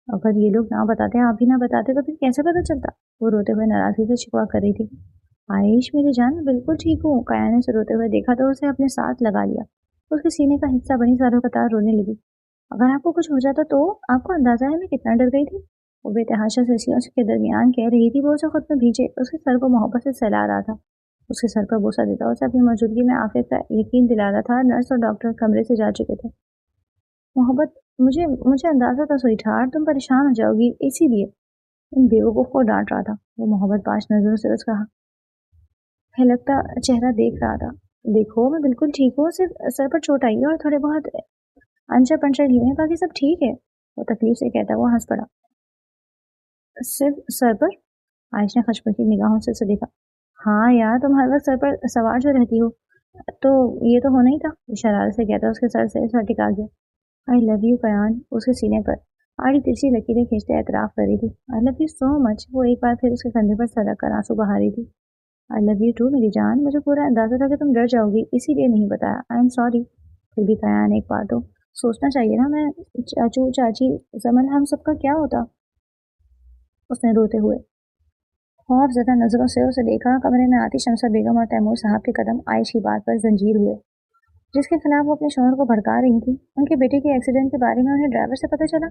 अगर ये लोग ना बताते, आप भी ना बताते, तो फिर कैसे पता चलता? वो रोते हुए नाराजगी से शिकवा कर रही थी। आयश मेरी जान, मैं बिल्कुल ठीक हूँ। काया ने उसे रोते हुए देखा तो उसे अपने साथ लगा लिया। उसके सीने का हिस्सा बनी सारों कतार रोने लगी। अगर आपको कुछ हो जाता तो? आपको अंदाजा है मैं कितना डर गई थी? वो बेतहाशा सिलसिलों के दरमियान कह रही थी। वो उसे खुद में भींचे उसके सर को मोहब्बत से सहला रहा था। उसके सर पर बोसा देता उसे अपनी मौजूदगी में आफियत का यकीन दिला रहा था। नर्स और डॉक्टर कमरे से जा चुके थे। मोहब्बत, मुझे मुझे अंदाजा था स्वीटहार्ट, तुम परेशान हो जाओगी, इसीलिए इन बेवकूफ को डांट रहा था। वो मोहब्बत पाश नजरों से उसका हिलकता चेहरा देख रहा था। देखो मैं बिल्कुल ठीक हूँ, सिर्फ सर पर चोट आई है और थोड़े बहुत अंचर पंचर लिए हैं, बाकी सब ठीक है। वो तकलीफ से कहता वो हंस पड़ा। सिर्फ सर पर? आयश ने खशमखी निगाहों से उसे देखा। हाँ यार, तुम हर वक्त सर पर सवार जो रहती हो, तो ये तो होना ही था। वो शरारत से कहता उसके सर से सर टिका गया। I love you Kayan. उसके सीने पर आड़ी तिरछी लकीरें खींचते एतराफ कर रही थी। आई लव यू सो मच। वो एक बार फिर उसके कंधे पर सर रखकर आंसू बहा रही थी। आई लव यू टू मेरी जान। मुझे पूरा अंदाजा था कि तुम डर जाओगी, इसीलिए नहीं बताया। I am sorry. फिर भी कयान, एक बार तो सोचना चाहिए ना, मैं, चाचू, चाची, जमल, हम सबका क्या होता? उसने रोते हुए खौफ ज़दा नजरों से उसे देखा। कमरे में आती शमसा बेगम और तैमूर साहब के कदम आयश की बात पर जंजीर हुए। जिसके खिलाफ वो अपने शौहर को भड़का रही थी, उनके बेटे के एक्सीडेंट के बारे में उन्हें ड्राइवर से पता चला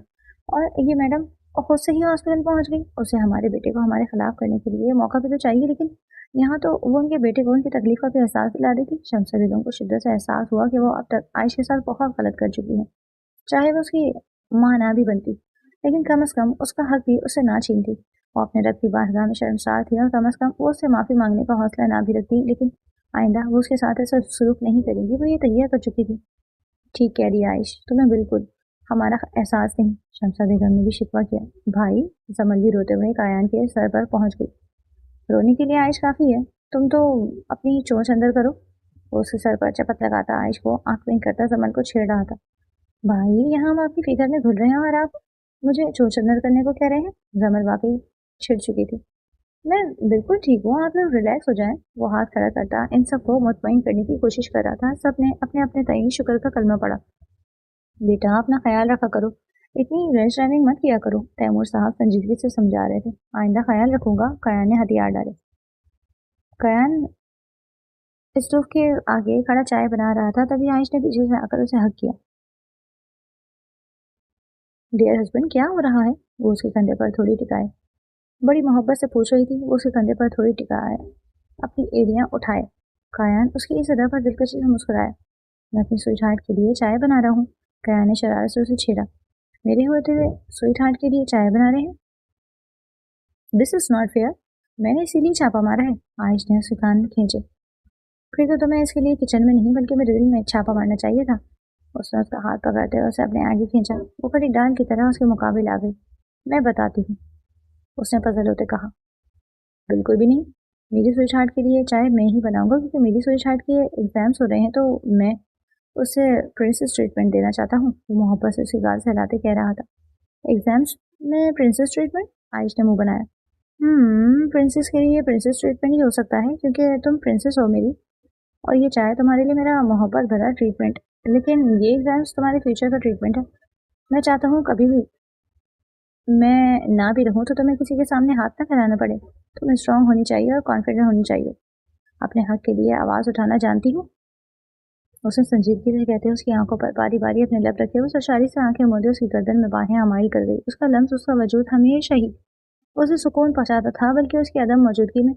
और ये मैडम खुद से ही हॉस्पिटल पहुंच गई। उसे हमारे बेटे को हमारे खिलाफ करने के लिए मौका भी तो चाहिए, लेकिन यहाँ तो वो उनके बेटे को उनकी तकलीफ का भी एहसास दिला रही थी। शमसा बेगम को शिद्दत से एहसास हुआ कि वो अब तक आयश के साथ बहुत गलत कर चुकी है। चाहे वो उसकी माँ ना भी बनती, लेकिन कम अज कम उसका हक भी उससे ना छीनती। वो अपने रब की बारगाह में शर्मसार थी और कम अज कम वो उससे माफ़ी मांगने का हौसला ना भी रखती। लेकिन आइंदा वो उसके साथ ऐसा सलूक नहीं करेगी, वो ये तैयार कर चुकी थी। ठीक कह रही आयश, तुम्हें बिल्कुल हमारा एहसास नहीं। शमसा बेगम ने भी शिकवा किया। भाई, जमल भी रोते हुए कायान के सर पर पहुंच गई। रोने के लिए आयश काफ़ी है, तुम तो अपनी चोंच अंदर करो। वो उसके सर पर चपत लगाता आयश को आंख नहीं करता जमल को छेड़ रहा था। भाई, यहाँ हम आपकी फिक्र में घुल रहे हैं और आप मुझे चोंच अंदर करने को कह रहे हैं। जमल वाकई छिड़ चुकी थी। मैं बिल्कुल ठीक हूँ, आप लोग रिलैक्स हो जाएं। वो हाथ खड़ा करता इन सबको मुतमईन करने की कोशिश कर रहा था। सब ने अपने अपने तय शुक्र का कलमा पड़ा। बेटा, अपना ख्याल रखा करो, इतनी रैश ड्राइविंग मत किया करो। तैमूर साहब संजीदगी से समझा रहे थे। आइंदा ख्याल रखूंगा। कयान ने हथियार डाले। कयान स्टोव के आगे खड़ा चाय बना रहा था, तभी आयश ने पीछे से आकर उसे हक किया। डियर हस्बैंड, क्या हो रहा है? वो उसके कंधे पर थोड़ी टिकाए बड़ी मोहब्बत से पूछ रही थी। वो उसके कंधे पर थोड़ी टिकाए अपनी एड़ियां उठाए। कायान उसकी इस अदा पर दिलकशी से मुस्कुराया। मैं अपनी स्वीट हार्ट के लिए चाय बना रहा हूँ। कायान ने शरारत से उसे छेड़ा। मेरे होते हुए स्वीट हार्ट के लिए चाय बना रहे हैं? This is not fair. मैंने इसीलिए छापा मारा है। आयुष ने उसके कान खींचे। फिर तो तुम्हें इसके लिए किचन में नहीं बल्कि मेरे दिल में छापा मारना चाहिए था। उसने उसका हाथ पकड़ते हुए उसे अपने आगे खींचा। वो कड़ी डाल की तरह उसके मुकाबले आ गई। मैं बताती हूँ, उसने पजल होते कहा। बिल्कुल भी नहीं। मेरी स्वीट हार्ट के लिए चाय मैं ही बनाऊंगा, क्योंकि मेरी स्वीट हार्ट के एग्जाम्स हो रहे हैं, तो मैं उसे प्रिंसेस ट्रीटमेंट देना चाहता हूँ। वो मोहब्बत से उसकी गाल सहलाते कह रहा था। एग्जाम्स में प्रिंसेस ट्रीटमेंट? आयुष ने मुंह बनाया। प्रिंसेस के लिए प्रिंसेस ट्रीटमेंट ही हो सकता है, क्योंकि तुम प्रिंसेस हो मेरी, और ये चाय तुम्हारे लिए मेरा मोहब्बत भरा ट्रीटमेंट। लेकिन ये एग्जाम्स तुम्हारे फ्यूचर का ट्रीटमेंट है। मैं चाहता हूँ कभी भी मैं ना भी रहूँ तो तुम्हें किसी के सामने हाथ ना फैलाना पड़े। तुम्हें स्ट्रांग होनी चाहिए और कॉन्फिडेंट होनी चाहिए। अपने हक के लिए आवाज़ उठाना जानती हूँ। उसने संजीदगी से कहते हुए उसकी आंखों पर बारी बारी अपने लब रखे। वो सशारी से आंखें मूंदे उसकी गर्दन में बाहें हमारी कर गई। उसका लम्स, उसका वजूद हमेशा ही उसे सुकून पहुंचाता था, बल्कि उसकी अदम मौजूदगी में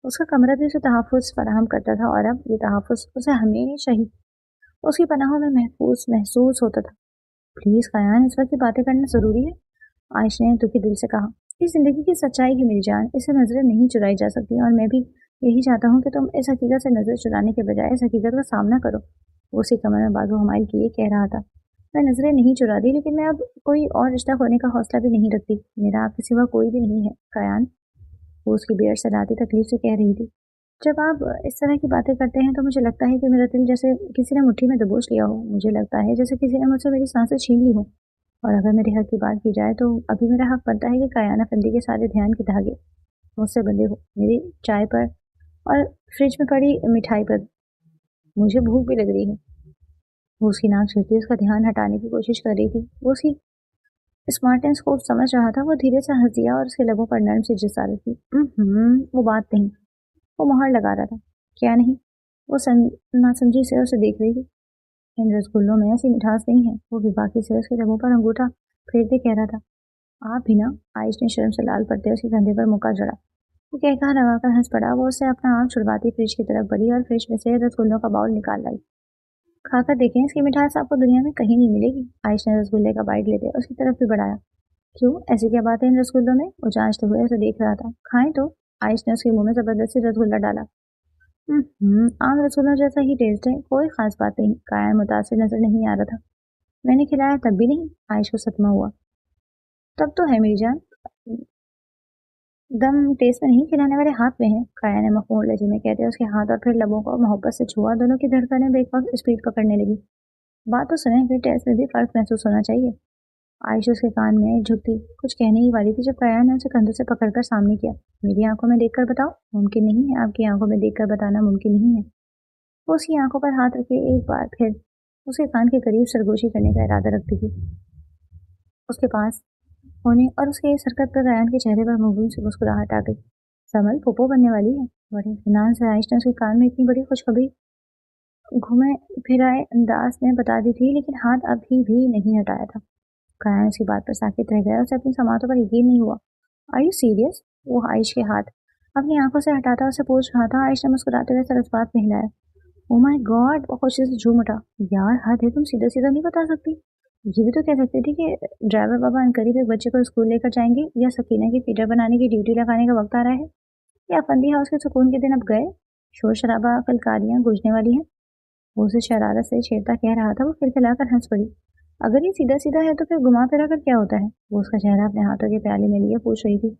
उसका कमरा भी उसे तहफ़्फ़ुज़ फराहम करता था, और अब ये तहफ़्फ़ुज़ उसे हमेशा ही उसकी पनाहों में महफूज महसूस होता था। प्लीज़ कयान, इस वक्त की बातें करना ज़रूरी है, आयश ने दुखी दिल से कहा। इस जिंदगी की सच्चाई है मेरी जान, इसे नजरें नहीं चुराई जा सकती, और मैं भी यही चाहता हूँ कि तुम इस हकीकत से नजर चुराने के बजाय इस हकीकत का सामना करो। वो उसी कमर में बाजू हमारी किए कह रहा था। मैं नजरें नहीं चुरा दी, लेकिन मैं अब कोई और रिश्ता खोने का हौसला भी नहीं रखती। मेरा आपके सिवा कोई भी नहीं है कयान, वो उसकी बेर सलाती तकलीफ से कह रही थी। जब आप इस तरह की बातें करते हैं तो मुझे लगता है कि मेरा दिल जैसे किसी ने मुट्ठी में दबोच लिया हो। मुझे लगता है जैसे किसी ने मुझसे मेरी सांसें छीन ली हो। और अगर मेरे हक की बात की जाए तो अभी मेरा हक बनता है कि कायना फंदी के सारे ध्यान के धागे मुझसे बंधे हो, मेरी चाय पर और फ्रिज में पड़ी मिठाई पर। मुझे भूख भी लग रही है। वो उसकी नाक छिड़ती उसका ध्यान हटाने की कोशिश कर रही थी। वो उसकी स्मार्टनेस को समझ रहा था। वो धीरे से हंस दिया और उसके लबों पर नर्म सी जिसारत थी। वो बात नहीं। वो मुहर लगा रहा था। क्या नहीं? वो नासमझी से उसे देख रही थी। इन रसगुल्लों में ऐसी मिठास नहीं है। वो बेबाकी से उसके लबों पर अंगूठा फेरते कह रहा था। आप भी ना? आयुष ने शर्म से लाल पड़ते उसके कंधे पर मुका जड़ा। वो कहकर लगाकर हंस पड़ा। वो उससे अपना आंख छुड़वाती फ्रिज की तरफ बढ़ी और फ्रिज में से रसगुल्लों का बाउल निकाल लाई। खाकर देखें, इसकी मिठास आपको दुनिया में कहीं नहीं मिलेगी। आयुष ने रसगुल्ले का बाइट लेते उसकी तरफ भी बढ़ाया। क्यों, ऐसी क्या बात है इन रसगुल्लों में? वो जांचते हुए उसे देख रहा था। खाएं तो? आयुष ने उसके मुंह में जबरदस्ती रसगुल्ला डाला। आम रसगुल्लों जैसा ही टेस्ट है, कोई खास बात नहीं। कायन मुतासिर नजर नहीं आ रहा था। मैंने खिलाया तब भी नहीं? आयुष को सदमा हुआ। तब तो है मेरी जान, दम टेस्ट में नहीं, खिलाने वाले हाथ में है। काया ने मखमूर लहजे में कहते उसके हाथ और फिर लबों को मोहब्बत से छुआ। दोनों की धड़कनें बेवक्त स्पीड पकड़ने लगी। बात तो सुने, फिर टेस्ट में भी फर्क महसूस होना चाहिए। आयुष उसके कान में झुकती कुछ कहने ही वाली थी जब काया ने उसे कंधों से पकड़कर सामने किया। मेरी आंखों में देखकर बताओ। मुमकिन नहीं है, आपकी आंखों में देखकर बताना मुमकिन नहीं है। वो उसकी आंखों पर हाथ रखे एक बार फिर उसके कान के करीब सरगोशी करने का इरादा रखती थी। उसके पास होने और उसके इस हरकत पर रायन के चेहरे पर मामूली सी मुस्कुराहट आ गई। समल पोपो बनने वाली है। बड़े इत्मीनान से आइश ने उसके कान में इतनी बड़ी खुशखबरी घूमे फिराए अंदाज में बता दी थी, लेकिन हाथ अभी भी नहीं हटाया था। कायन उसकी बात पर साकित रह गया। उसे अपनी समातों पर यकीन नहीं हुआ। Are you serious? वो आइश के हाथ अपनी आंखों से हटाता उसे पूछ रहा था। आइश ने मुस्कुराते हुए सर उस बात में हिलाया। Oh my God! वो खुशी से झूम उठा। यार हद है, तुम सीधा सीधा नहीं बता सकती। ये भी तो कह सकती थी कि ड्राइवर बाबा अनकरीब एक बच्चे को स्कूल लेकर जाएंगे, या सकीना की फीडर बनाने की ड्यूटी लगाने का वक्त आ रहा है, या फंदी हाउस के सुकून के दिन अब गए। शोर शराबा कलकारियां गूंजने वाली हैं। वो उसे शरारत से छेड़ता कह रहा था। वो खिलखिलाकर हंस पड़ी। अगर ये सीधा सीधा है तो फिर घुमा फिरा कर क्या होता है? वो उसका चेहरा अपने हाथों के प्याले में लिए पूछ रही थी।